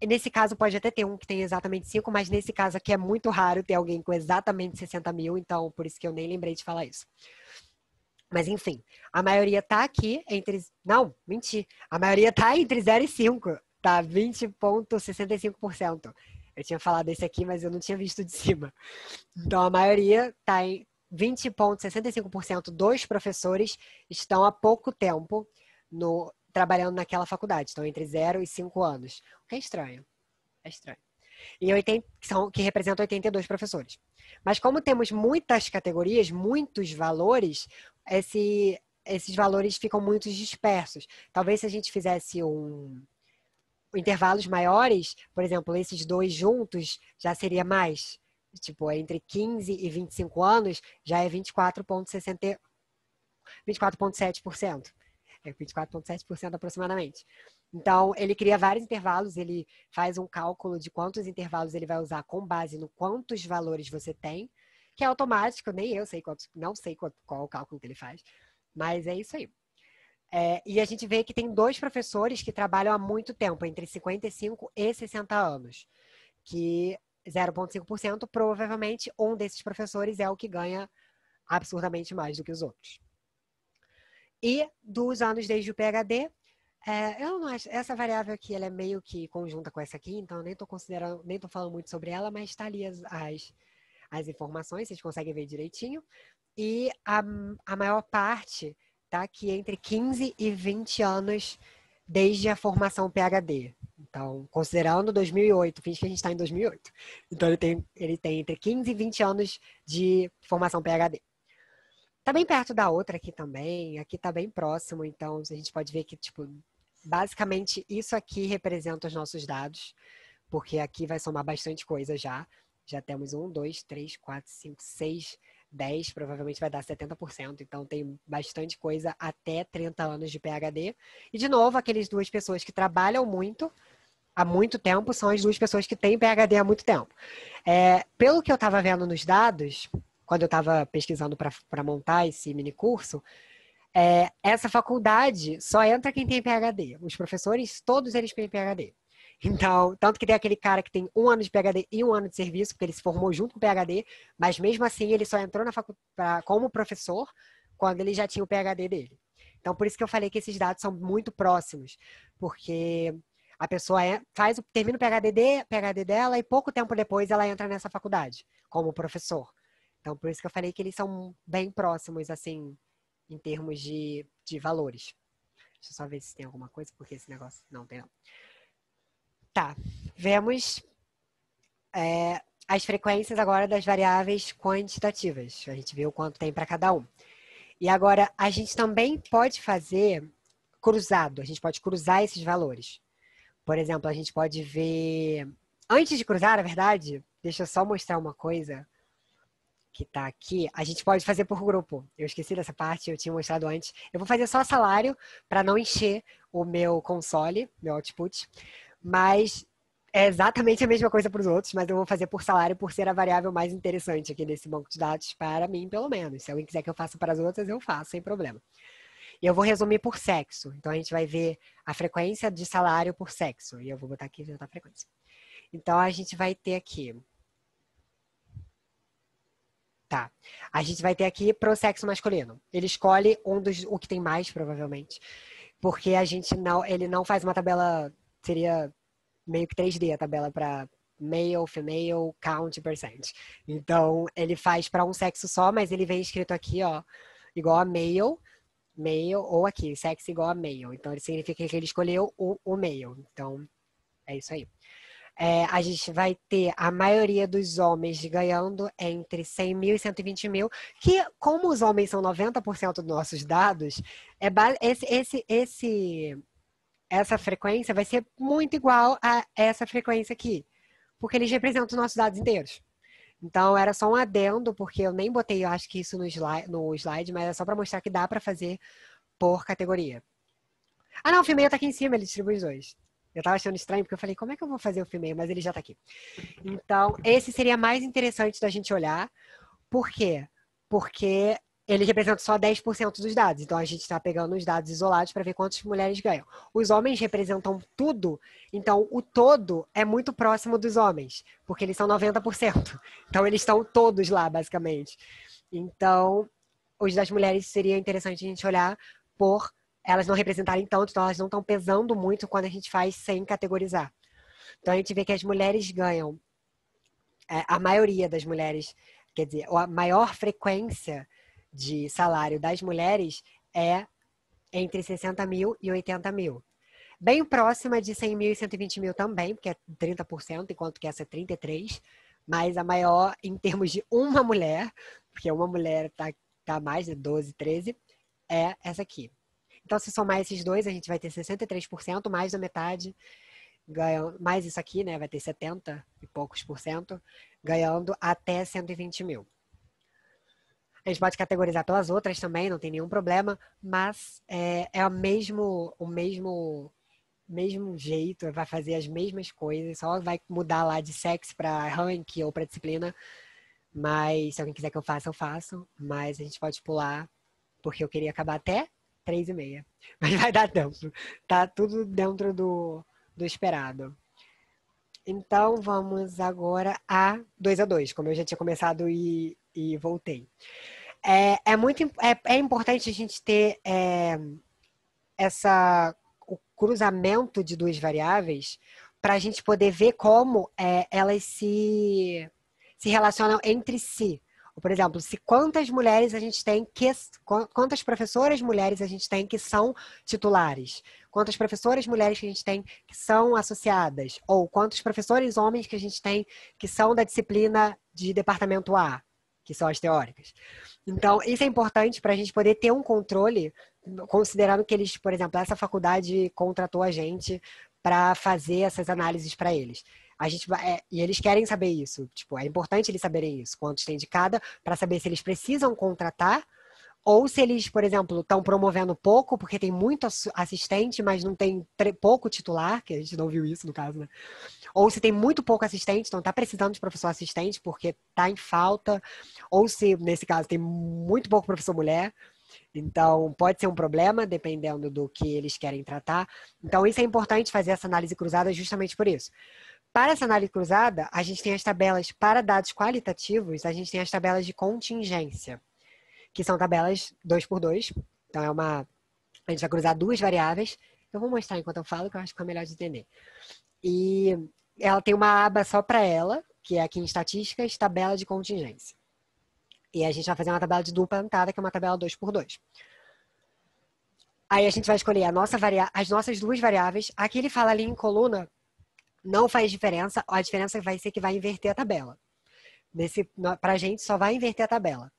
S2: nesse caso, pode até ter um que tem exatamente 5, mas nesse caso aqui é muito raro ter alguém com exatamente 60 mil, então por isso que eu nem lembrei de falar isso. Mas, enfim, a maioria está aqui entre... Não, menti. A maioria está entre 0 e 5. Tá 20,65%. Eu tinha falado esse aqui, mas eu não tinha visto de cima. Então, a maioria está em 20,65% dos professores estão há pouco tempo trabalhando naquela faculdade. Estão entre 0 e 5 anos. O que é estranho. É estranho. Que representam 82 professores. Mas como temos muitas categorias, muitos valores, esses valores ficam muito dispersos. Talvez se a gente fizesse intervalos maiores, por exemplo, esses dois juntos já seria mais. Tipo, entre 15 e 25 anos já é 24,7%. É 24,7% aproximadamente. Então, ele cria vários intervalos, ele faz um cálculo de quantos intervalos ele vai usar com base no quantos valores você tem, que é automático, nem eu sei não sei qual o cálculo que ele faz, mas é isso aí. E a gente vê que tem 2 professores que trabalham há muito tempo, entre 55 e 60 anos, que 0,5%, provavelmente um desses professores é o que ganha absurdamente mais do que os outros. E dos anos desde o PhD, eu não acho, essa variável aqui ela é meio que conjunta com essa aqui, então nem estou considerando, nem estou falando muito sobre ela, mas está ali as informações, vocês conseguem ver direitinho. E a maior parte está aqui entre 15 e 20 anos desde a formação PhD. Então, considerando 2008, finge que a gente está em 2008. Então, ele tem entre 15 e 20 anos de formação PhD. Tá bem perto da outra aqui também, aqui tá bem próximo, então a gente pode ver que, tipo, basicamente isso aqui representa os nossos dados, porque aqui vai somar bastante coisa já. Já temos 1, 2, 3, 4, 5, 6, 10, provavelmente vai dar 70%, então tem bastante coisa até 30 anos de PhD. E, de novo, aqueles 2 pessoas que trabalham muito, há muito tempo, são as 2 pessoas que têm PhD há muito tempo. Pelo que eu estava vendo nos dados, quando eu estava pesquisando para montar esse mini curso, essa faculdade só entra quem tem PhD. Os professores, todos eles têm PhD. Então, tanto que tem aquele cara que tem 1 ano de PhD e 1 ano de serviço, porque ele se formou junto com o PhD, mas mesmo assim ele só entrou na faculdade como professor quando ele já tinha o PhD dele. Então, por isso que eu falei que esses dados são muito próximos, porque a pessoa termina o PhD dela e pouco tempo depois ela entra nessa faculdade como professor. Então, por isso que eu falei que eles são bem próximos, assim, em termos de valores. Deixa eu só ver se tem alguma coisa, porque esse negócio não tem, não. Tá, vemos as frequências agora das variáveis quantitativas. A gente viu quanto tem para cada um. E agora, a gente também pode fazer cruzado. A gente pode cruzar esses valores. Por exemplo, a gente pode ver... Antes de cruzar, na verdade, deixa eu só mostrar uma coisa que está aqui. A gente pode fazer por grupo. Eu esqueci dessa parte, eu tinha mostrado antes. Eu vou fazer só salário para não encher o meu console, meu output. Mas é exatamente a mesma coisa para os outros, mas eu vou fazer por salário por ser a variável mais interessante aqui nesse banco de dados para mim, pelo menos. Se alguém quiser que eu faça para as outras, eu faço, sem problema. E eu vou resumir por sexo. Então, a gente vai ver a frequência de salário por sexo. E eu vou botar aqui a frequência. Então, a gente vai ter aqui... Tá. A gente vai ter aqui pro sexo masculino. Ele escolhe o que tem mais, provavelmente. Porque ele não faz uma tabela... Seria meio que 3D a tabela para male, female, count, percent. Então, ele faz para um sexo só, mas ele vem escrito aqui, ó, igual a male, ou aqui, sexo igual a male. Então, isso significa que ele escolheu o male. Então, é isso aí. A gente vai ter a maioria dos homens ganhando entre 100 mil e 120 mil, que, como os homens são 90% dos nossos dados, essa frequência vai ser muito igual a essa frequência aqui, porque eles representam os nossos dados inteiros. Então, era só um adendo, porque eu nem botei, eu acho que isso no slide, mas é só para mostrar que dá para fazer por categoria. Ah, não, o Female tá aqui em cima, ele distribui os dois. Eu tava achando estranho, porque eu falei, como é que eu vou fazer o Female? Mas ele já tá aqui. Então, esse seria mais interessante da gente olhar. Por quê? Porque ele representa só 10% dos dados. Então, a gente está pegando os dados isolados para ver quantas mulheres ganham. Os homens representam tudo. Então, o todo é muito próximo dos homens, porque eles são 90%. Então, eles estão todos lá, basicamente. Então, os das mulheres seria interessante a gente olhar por elas não representarem tanto, então elas não estão pesando muito quando a gente faz sem categorizar. Então, a gente vê que as mulheres ganham, a maioria das mulheres, quer dizer, a maior frequência de salário das mulheres é entre 60 mil e 80 mil. Bem próxima de 100 mil e 120 mil também, porque é 30%, enquanto que essa é 33%, mas a maior em termos de uma mulher, porque uma mulher tá mais de 12, 13, é essa aqui. Então, se somar esses dois, a gente vai ter 63%, mais da metade, ganhando, mais isso aqui, né? Vai ter 70 e poucos por cento, ganhando até 120 mil. A gente pode categorizar pelas outras também, não tem nenhum problema, mas é o mesmo jeito, vai fazer as mesmas coisas, só vai mudar lá de sexo para rank ou para disciplina. Mas se alguém quiser que eu faço. Mas a gente pode pular, porque eu queria acabar até 3h30. Mas vai dar tempo. Tá tudo dentro do esperado. Então, vamos agora a 2-2, como eu já tinha começado e voltei. É importante a gente ter o cruzamento de duas variáveis para a gente poder ver como elas se relacionam entre si. Por exemplo, quantas mulheres a gente tem quantas professoras mulheres a gente tem que são titulares, quantas professoras mulheres que a gente tem que são associadas, ou quantos professores homens que a gente tem que são da disciplina de departamento A, que são as teóricas. Então, isso é importante para a gente poder ter um controle, considerando que eles, por exemplo, essa faculdade contratou a gente para fazer essas análises para eles. E eles querem saber isso. Tipo, é importante eles saberem isso, quantos tem de cada, para saber se eles precisam contratar ou se eles, por exemplo, estão promovendo pouco, porque tem muito assistente, mas não tem pouco titular, que a gente não viu isso no caso, né? Ou se tem muito pouco assistente, então está precisando de professor assistente porque está em falta, ou se, nesse caso, tem muito pouco professor mulher. Então, pode ser um problema, dependendo do que eles querem tratar. Então, isso é importante fazer essa análise cruzada justamente por isso. Para essa análise cruzada, a gente tem as tabelas para dados qualitativos, a gente tem as tabelas de contingência, que são tabelas 2x2. Então, a gente vai cruzar duas variáveis. Eu vou mostrar enquanto eu falo, que eu acho que é melhor de entender. E ela tem uma aba só para ela, que é aqui em estatísticas, tabela de contingência. E a gente vai fazer uma tabela de dupla anotada, que é uma tabela 2x2. Aí a gente vai escolher as nossas duas variáveis. Aqui ele fala ali em coluna, não faz diferença. A diferença vai ser que vai inverter a tabela. Pra gente, só vai inverter a tabela.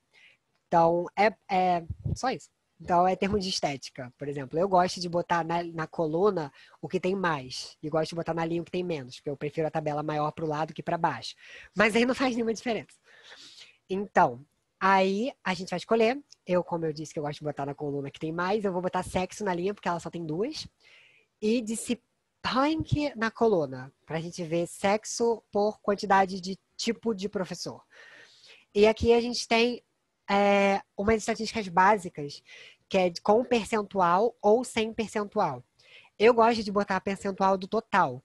S2: Então, é só isso. Então, é termo de estética. Por exemplo, eu gosto de botar na coluna o que tem mais. E gosto de botar na linha o que tem menos. Porque eu prefiro a tabela maior para o lado que para baixo. Mas aí não faz nenhuma diferença. Então, aí a gente vai escolher. Como eu disse que eu gosto de botar na coluna que tem mais, eu vou botar sexo na linha, porque ela só tem duas. E discipline na coluna. Para a gente ver sexo por quantidade de tipo de professor. E aqui a gente tem umas estatísticas básicas, que é com percentual ou sem percentual. Eu gosto de botar percentual do total,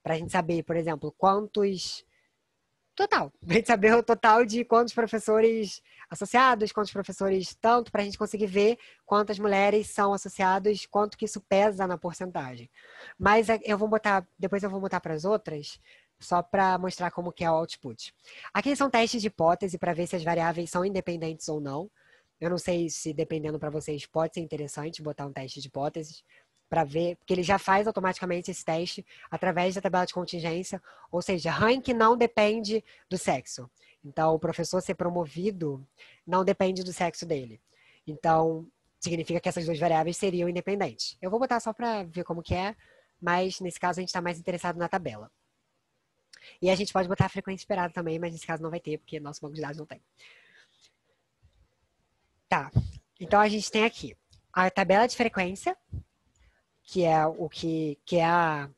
S2: para a gente saber, por exemplo, quantos... Total. Para a gente saber o total de quantos professores associados, quantos professores tanto, para a gente conseguir ver quantas mulheres são associadas, quanto que isso pesa na porcentagem. Mas depois eu vou botar para as outras, só para mostrar como que é o output. Aqui são testes de hipótese para ver se as variáveis são independentes ou não. Eu não sei se, dependendo para vocês, pode ser interessante botar um teste de hipóteses para ver, porque ele já faz automaticamente esse teste através da tabela de contingência, ou seja, rank não depende do sexo. Então, o professor ser promovido não depende do sexo dele. Então, significa que essas duas variáveis seriam independentes. Eu vou botar só para ver como que é, mas nesse caso a gente está mais interessado na tabela. E a gente pode botar a frequência esperada também, mas nesse caso não vai ter, porque nosso banco de dados não tem. Tá, então a gente tem aqui a tabela de frequência, que é a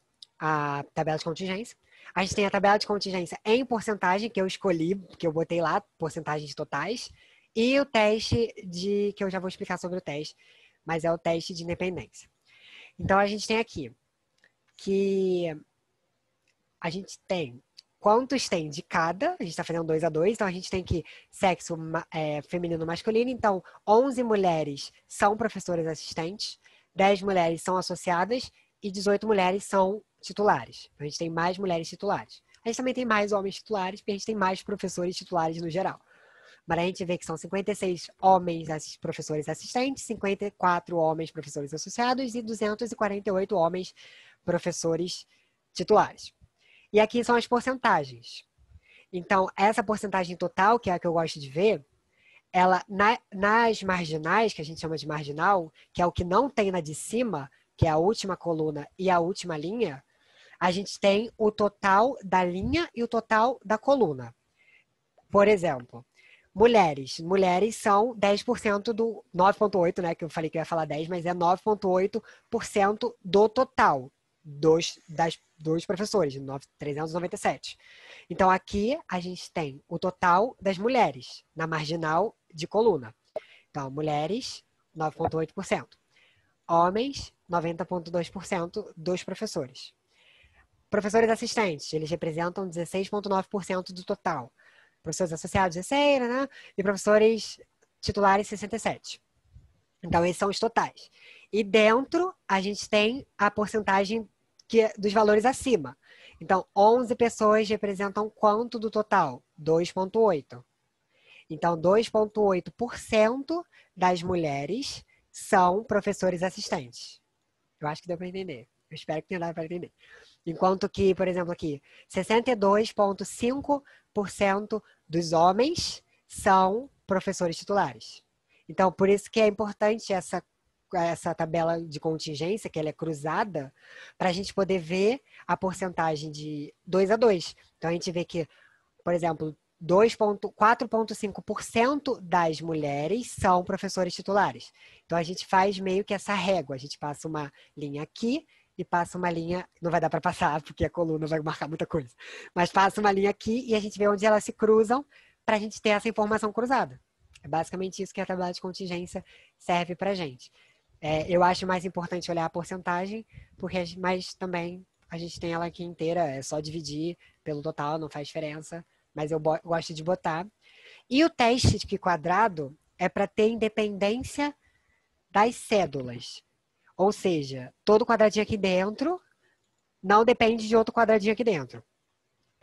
S2: tabela de contingência. A gente tem a tabela de contingência em porcentagem, que eu escolhi, que eu botei lá, porcentagens totais, e o teste que eu já vou explicar sobre o teste, mas é o teste de independência. Então, a gente tem aqui que a gente tem quantos tem de cada, a gente está fazendo 2 a 2, então a gente tem que sexo feminino masculino, então 11 mulheres são professoras assistentes, 10 mulheres são associadas e 18 mulheres são titulares. Então, a gente tem mais mulheres titulares. A gente também tem mais homens titulares, porque a gente tem mais professores titulares no geral. Mas a gente vê que são 56 homens professores assistentes, 54 homens professores associados e 248 homens professores titulares. E aqui são as porcentagens. Então, essa porcentagem total, que é a que eu gosto de ver, ela nas marginais, que a gente chama de marginal, que é o que não tem na de cima, que é a última coluna e a última linha, a gente tem o total da linha e o total da coluna. Por exemplo, mulheres. Mulheres são 10% do 9,8%, né? Que eu falei que eu ia falar 10%, mas é 9,8% do total dos professores, 397. Então, aqui a gente tem o total das mulheres na marginal de coluna. Então, mulheres, 9,8%. Homens, 90,2% dos professores. Professores assistentes, eles representam 16,9% do total. Professores associados, 16%, né? E professores titulares, 67%. Então, esses são os totais. E dentro, a gente tem a porcentagem dos valores acima. Então, 11 pessoas representam quanto do total? 2,8%. Então, 2,8% das mulheres são professores assistentes. Eu acho que deu para entender. Eu espero que tenha dado para entender. Enquanto que, por exemplo, aqui, 62,5% dos homens são professores titulares. Então, por isso que é importante essa tabela de contingência, que ela é cruzada, para a gente poder ver a porcentagem de 2 a 2. Então, a gente vê que, por exemplo, 4,5% das mulheres são professores titulares. Então, a gente faz meio que essa régua. A gente passa uma linha aqui e passa uma linha... Não vai dar para passar, porque a coluna vai marcar muita coisa. Mas passa uma linha aqui e a gente vê onde elas se cruzam para a gente ter essa informação cruzada. É basicamente isso que a tabela de contingência serve para a gente. Eu acho mais importante olhar a porcentagem, mas também a gente tem ela aqui inteira, é só dividir pelo total, não faz diferença, mas eu gosto de botar. E o teste de quadrado é para ter independência das cédulas. Ou seja, todo quadradinho aqui dentro não depende de outro quadradinho aqui dentro.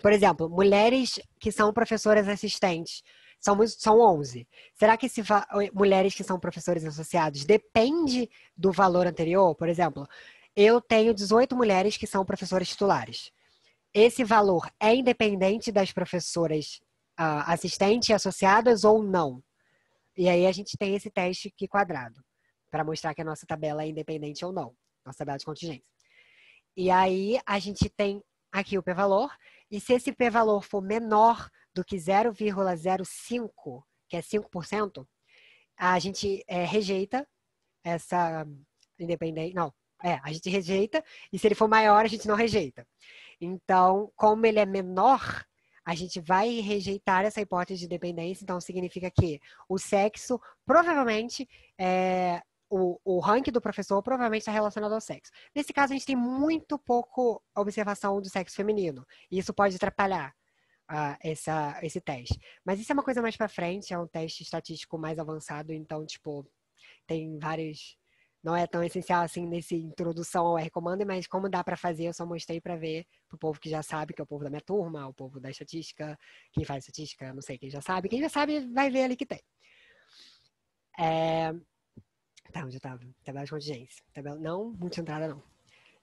S2: Por exemplo, mulheres que são professoras assistentes São 11. Será que mulheres que são professores associados depende do valor anterior? Por exemplo, eu tenho 18 mulheres que são professoras titulares. Esse valor é independente das professoras assistentes e associadas ou não? E aí a gente tem esse teste aqui quadrado, para mostrar que a nossa tabela é independente ou não, nossa tabela de contingência. E aí a gente tem aqui o p-valor, e se esse p-valor for menor do que 0,05, que é 5%, a gente rejeita essa independente. Não, a gente rejeita, e se ele for maior, a gente não rejeita. Então, como ele é menor, a gente vai rejeitar essa hipótese de dependência, então significa que o sexo provavelmente o ranking do professor provavelmente está relacionado ao sexo. Nesse caso, a gente tem muito pouco observação do sexo feminino. E isso pode atrapalhar esse teste. Mas isso é uma coisa mais para frente, é um teste estatístico mais avançado, então, tipo, tem vários... Não é tão essencial assim nessa introdução ao R-Commander, mas como dá para fazer, eu só mostrei para ver pro povo que já sabe, que é o povo da minha turma, o povo da estatística, quem faz estatística, não sei, quem já sabe vai ver ali que tem. Tá, onde eu tava? Tabela de contingência. Não, muito entrada não.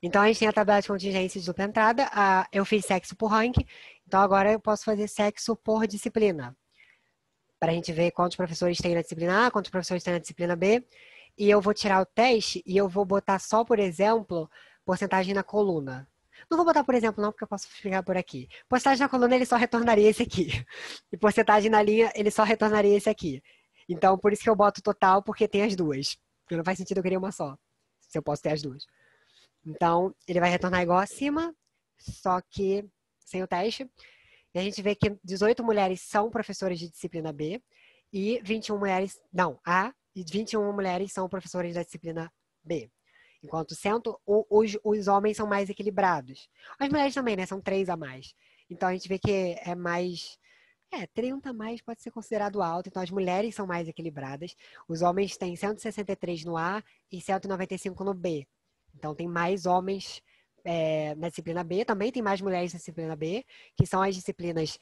S2: Então a gente tem a tabela de contingência de dupla entrada, eu fiz sexo por ranking, então agora eu posso fazer sexo por disciplina. Para a gente ver quantos professores tem na disciplina A, quantos professores tem na disciplina B. E eu vou tirar o teste e eu vou botar só, por exemplo, porcentagem na coluna. Não vou botar, por exemplo, não, porque eu posso explicar por aqui. Porcentagem na coluna, ele só retornaria esse aqui. E porcentagem na linha, ele só retornaria esse aqui. Então, por isso que eu boto total, porque tem as duas. Porque não faz sentido eu querer uma só, se eu posso ter as duas. Então, ele vai retornar igual acima, só que sem o teste. E a gente vê que 18 mulheres são professoras de disciplina B e 21 mulheres... Não, A e 21 mulheres são professores da disciplina B. Enquanto os homens são mais equilibrados. As mulheres também, né? São 3 a mais. Então, a gente vê que é mais... 30 a mais pode ser considerado alto. Então, as mulheres são mais equilibradas. Os homens têm 163 no A e 195 no B. Então, tem mais homens na disciplina B. Também tem mais mulheres na disciplina B, que são as disciplinas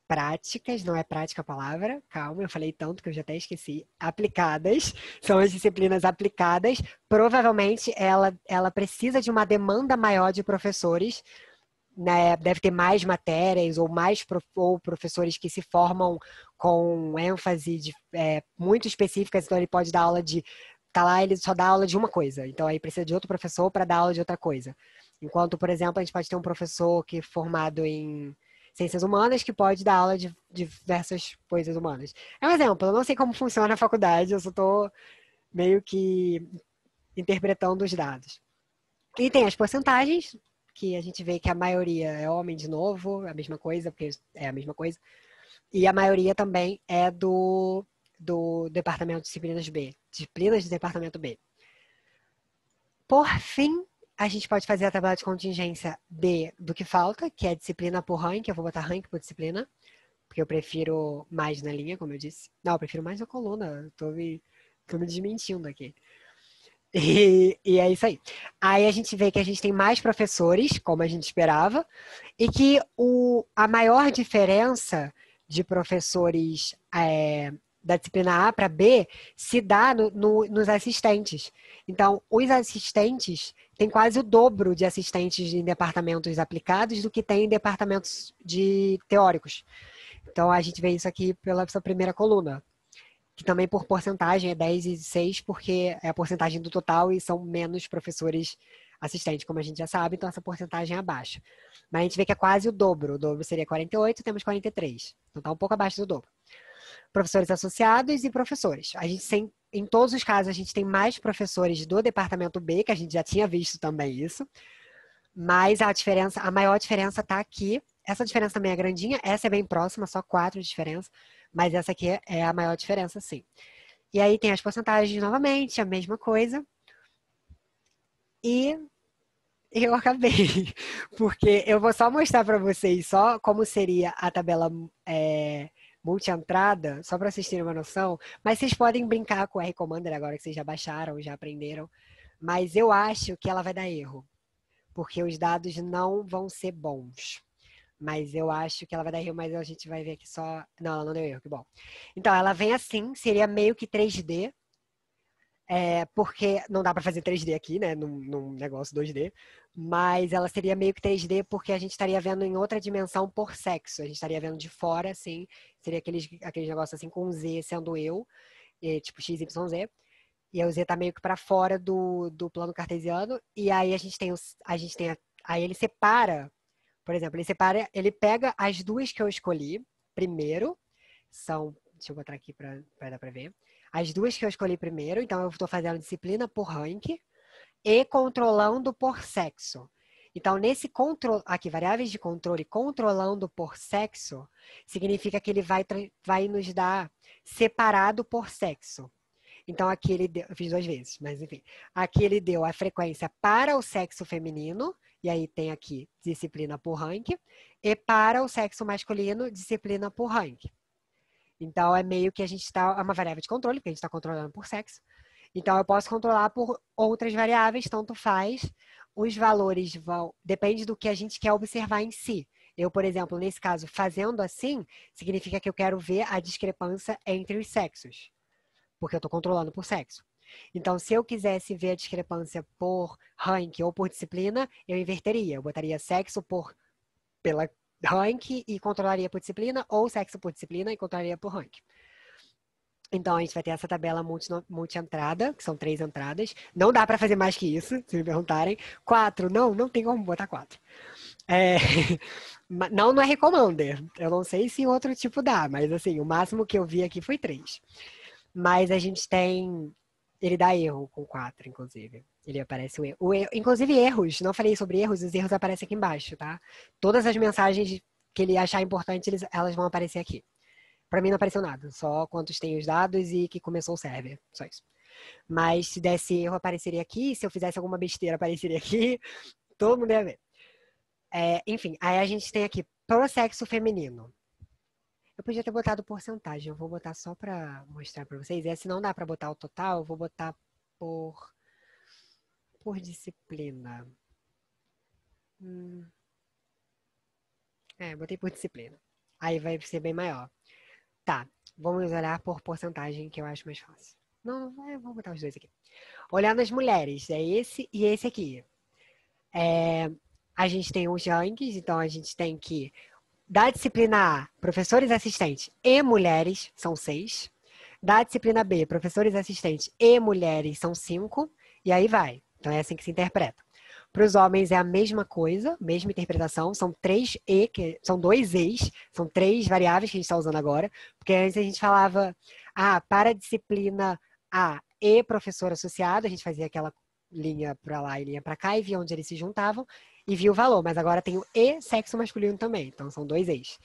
S2: práticas, não é prática a palavra, calma, eu falei tanto que eu já até esqueci, aplicadas, são as disciplinas aplicadas, provavelmente ela precisa de uma demanda maior de professores, né? Deve ter mais matérias ou professores que se formam com ênfase muito específicas, então ele pode dar aula ele só dá aula de uma coisa, então aí precisa de outro professor para dar aula de outra coisa. Enquanto, por exemplo, a gente pode ter um professor que é formado em ciências humanas que pode dar aula de diversas coisas humanas. É um exemplo, eu não sei como funciona a faculdade, eu só estou meio que interpretando os dados. E tem as porcentagens, que a gente vê que a maioria é homem de novo, a mesma coisa, porque é a mesma coisa. E a maioria também é do departamento de disciplinas B, disciplinas do departamento B. Por fim, a gente pode fazer a tabela de contingência B do que falta, que é disciplina por rank. Eu vou botar rank por disciplina, porque eu prefiro mais na linha, como eu disse. Não, eu prefiro mais na coluna. Tô me desmentindo aqui. E é isso aí. Aí a gente vê que a gente tem mais professores, como a gente esperava, e que a maior diferença de professores da disciplina A para B se dá nos assistentes. Então, os assistentes têm quase o dobro de assistentes em departamentos aplicados do que tem em departamentos de teóricos. Então, a gente vê isso aqui pela sua primeira coluna, que também por porcentagem é 10 e 6, porque é a porcentagem do total e são menos professores assistentes, como a gente já sabe, então essa porcentagem é abaixo. Mas a gente vê que é quase o dobro seria 48, temos 43. Então está um pouco abaixo do dobro. Professores associados e professores. A gente tem, em todos os casos, a gente tem mais professores do departamento B, que a gente já tinha visto também isso, mas a maior diferença está aqui. Essa diferença também é grandinha, essa é bem próxima, só 4 de diferença, mas essa aqui é a maior diferença, sim. E aí tem as porcentagens novamente, a mesma coisa. E eu acabei, porque eu vou só mostrar para vocês só como seria a tabela multi-entrada, só para vocês terem uma noção, mas vocês podem brincar com o R-Commander agora que vocês já baixaram, já aprenderam, mas eu acho que ela vai dar erro, porque os dados não vão ser bons. Mas eu acho que ela vai dar erro, mas a gente vai ver aqui só... Não, ela não deu erro, que bom. Então, ela vem assim, seria meio que 3D, porque não dá para fazer 3D aqui, né, num negócio 2D, mas ela seria meio que 3D porque a gente estaria vendo em outra dimensão por sexo, a gente estaria vendo de fora, assim, seria aqueles negócios assim com Z sendo eu, tipo X, Y, Z, e aí o Z tá meio que para fora do plano cartesiano, e aí aí ele separa, por exemplo, ele pega as duas que eu escolhi primeiro, deixa eu botar aqui para dar para ver, as duas que eu escolhi primeiro, então eu estou fazendo disciplina por rank e controlando por sexo. Então, nesse controle, aqui, variáveis de controle controlando por sexo, significa que ele vai nos dar separado por sexo. Então, aqui ele deu, eu fiz 2 vezes, mas enfim. Aqui ele deu a frequência para o sexo feminino, e aí tem aqui disciplina por rank, e para o sexo masculino, disciplina por rank. Então, é meio que é uma variável de controle, porque a gente está controlando por sexo. Então, eu posso controlar por outras variáveis, tanto faz. Os valores depende do que a gente quer observar em si. Eu, por exemplo, nesse caso, fazendo assim, significa que eu quero ver a discrepância entre os sexos, porque eu estou controlando por sexo. Então, se eu quisesse ver a discrepância por rank ou por disciplina, eu inverteria. Eu botaria sexo pela rank e controlaria por disciplina, ou sexo por disciplina e controlaria por rank. Então, a gente vai ter essa tabela multi-entrada, que são 3 entradas. Não dá para fazer mais que isso, se me perguntarem. 4, não tem como botar 4. Não é Recommender. Eu não sei se outro tipo dá, mas assim, o máximo que eu vi aqui foi 3. Mas a gente tem... Ele dá erro com 4, inclusive. Ele aparece o erro. Inclusive erros. Não falei sobre erros, os erros aparecem aqui embaixo, tá? Todas as mensagens que ele achar importante, elas vão aparecer aqui. Para mim não apareceu nada, só quantos tem os dados e que começou o server, só isso. Mas se desse erro, apareceria aqui, se eu fizesse alguma besteira, apareceria aqui, todo mundo ia ver. Enfim, aí a gente tem aqui pro sexo feminino. Eu podia ter botado porcentagem, eu vou botar só para mostrar para vocês. E se não dá para botar o total, eu vou botar por disciplina. Botei por disciplina. Aí vai ser bem maior. Tá, vamos olhar por porcentagem, que eu acho mais fácil. Não, vou botar os dois aqui. Olhar nas mulheres, é esse e esse aqui. A gente tem os rankings, então a gente tem que, da disciplina A, professores assistentes e mulheres, são 6. Da disciplina B, professores assistentes e mulheres, são 5. E aí vai. Então é assim que se interpreta. Para os homens é a mesma coisa, mesma interpretação, são 3 E, são 2 E's, são 3 variáveis que a gente está usando agora, porque antes a gente falava, para a disciplina A e professor associado, a gente fazia aquela linha para lá e linha para cá e via onde eles se juntavam e via o valor, mas agora tem o E sexo masculino também, então são 2 E's.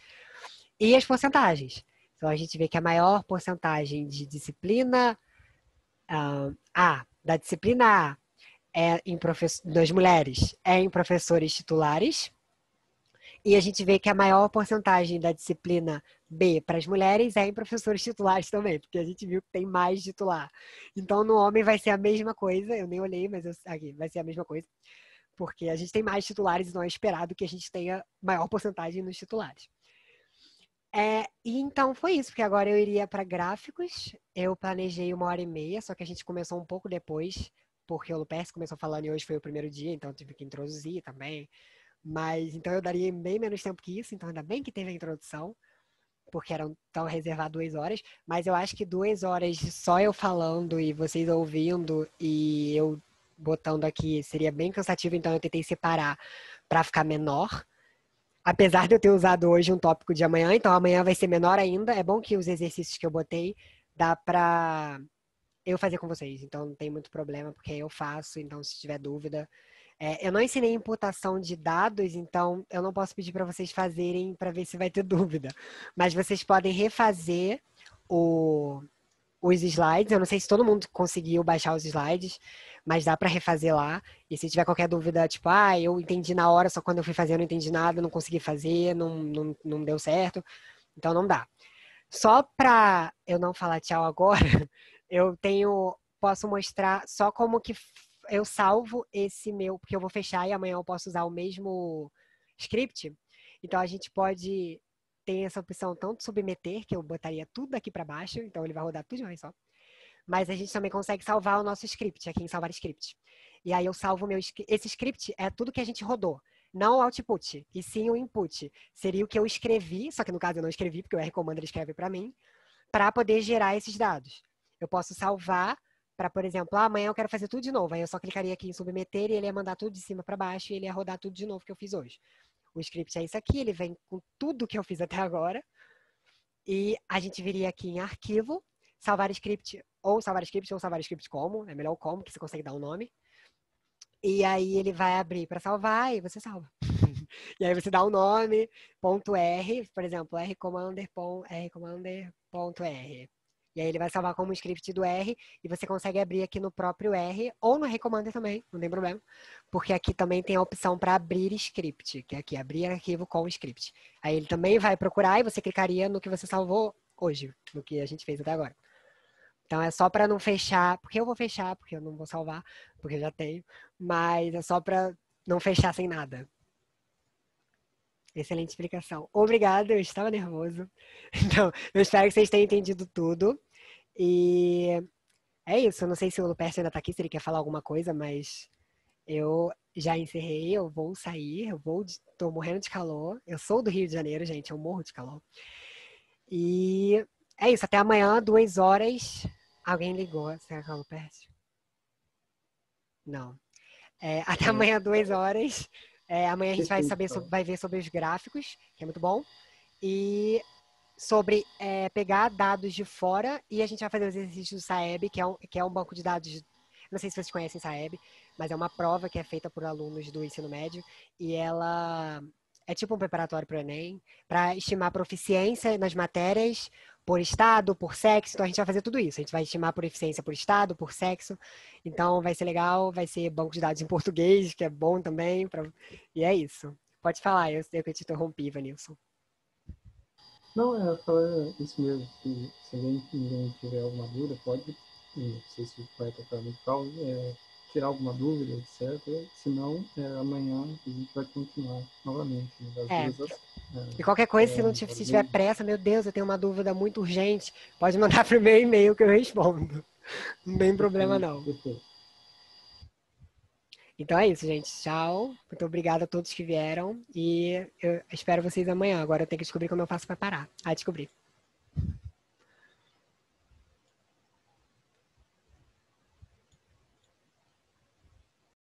S2: E as porcentagens. Então a gente vê que a maior porcentagem de disciplina da disciplina A das mulheres em professores titulares. E a gente vê que a maior porcentagem da disciplina B para as mulheres é em professores titulares também, porque a gente viu que tem mais titular. Então, no homem vai ser a mesma coisa, eu nem olhei, mas aqui vai ser a mesma coisa, porque a gente tem mais titulares e não é esperado que a gente tenha maior porcentagem nos titulares. E então foi isso, porque agora eu iria para gráficos, eu planejei 1h30, só que a gente começou um pouco depois, porque o Luperce começou falando e hoje foi o primeiro dia, então eu tive que introduzir também. Mas então eu daria bem menos tempo que isso, então ainda bem que teve a introdução, porque eram tão reservar 2 horas. Mas eu acho que 2 horas só eu falando e vocês ouvindo e eu botando aqui seria bem cansativo, então eu tentei separar para ficar menor. Apesar de eu ter usado hoje um tópico de amanhã, então amanhã vai ser menor ainda. É bom que os exercícios que eu botei dá para eu fazer com vocês, então não tem muito problema, porque eu faço, então se tiver dúvida. Eu não ensinei imputação de dados, então eu não posso pedir para vocês fazerem para ver se vai ter dúvida. Mas vocês podem refazer os slides. Eu não sei se todo mundo conseguiu baixar os slides, mas dá para refazer lá. E se tiver qualquer dúvida, tipo, eu entendi na hora, só quando eu fui fazer eu não entendi nada, não consegui fazer, não deu certo. Então não dá. Só para eu não falar tchau agora, posso mostrar só como que eu salvo esse meu, porque eu vou fechar e amanhã eu posso usar o mesmo script. Então a gente pode ter essa opção tanto submeter, que eu botaria tudo aqui para baixo, então ele vai rodar tudo de uma vez só. Mas a gente também consegue salvar o nosso script aqui em salvar script. E aí eu salvo esse script é tudo que a gente rodou. Não o output, e sim o input. Seria o que eu escrevi, só que no caso eu não escrevi, porque o R-Commander escreve para mim, para poder gerar esses dados. Eu posso salvar para, por exemplo, amanhã eu quero fazer tudo de novo. Aí eu só clicaria aqui em submeter e ele ia mandar tudo de cima para baixo e ele ia rodar tudo de novo que eu fiz hoje. O script é isso aqui, ele vem com tudo que eu fiz até agora. E a gente viria aqui em arquivo, salvar script ou salvar script como, é melhor o como, que você consegue dar um nome. E aí ele vai abrir para salvar e você salva. E aí você dá um nome, ponto .r, por exemplo, rcommander.r. E aí ele vai salvar como script do R e você consegue abrir aqui no próprio R ou no Recommander também, não tem problema. Porque aqui também tem a opção para abrir script, que é aqui, abrir arquivo com script. Aí ele também vai procurar e você clicaria no que você salvou hoje, no que a gente fez até agora. Então é só para não fechar, porque eu vou fechar, porque eu não vou salvar, porque eu já tenho, mas é só para não fechar sem nada. Excelente explicação. Obrigada, eu estava nervoso. Então, eu espero que vocês tenham entendido tudo. E é isso. Eu não sei se o Lupercio ainda está aqui, se ele quer falar alguma coisa, mas eu já encerrei, eu vou sair, tô morrendo de calor. Eu sou do Rio de Janeiro, gente, eu morro de calor. E é isso, até amanhã, 2 horas. Alguém ligou, será que é o Lupercio? Não. Até amanhã, 2 horas. Amanhã a gente vai ver sobre os gráficos, que é muito bom. E sobre pegar dados de fora e a gente vai fazer os exercícios do Saeb, que é um banco de dados. Não sei se vocês conhecem Saeb, mas é uma prova que é feita por alunos do ensino médio e ela é tipo um preparatório para o Enem, para estimar a proficiência nas matérias por estado, por sexo. Então a gente vai fazer tudo isso. A gente vai estimar a proficiência por estado, por sexo. Então vai ser legal, vai ser banco de dados em português, que é bom também. E é isso. Pode falar, eu sei que eu te interrompi, Vanilson.
S3: Não, é falar isso mesmo. Se ninguém tiver alguma dúvida, pode, não sei se vai tocar no tal, tirar alguma dúvida, etc. Se não, amanhã a gente vai continuar novamente.
S2: E qualquer coisa, se tiver pressa, meu Deus, eu tenho uma dúvida muito urgente, pode mandar para o meu e-mail que eu respondo. Não tem problema, não. Então é isso, gente. Tchau. Muito obrigada a todos que vieram. E eu espero vocês amanhã. Agora eu tenho que descobrir como eu faço para parar. Descobri.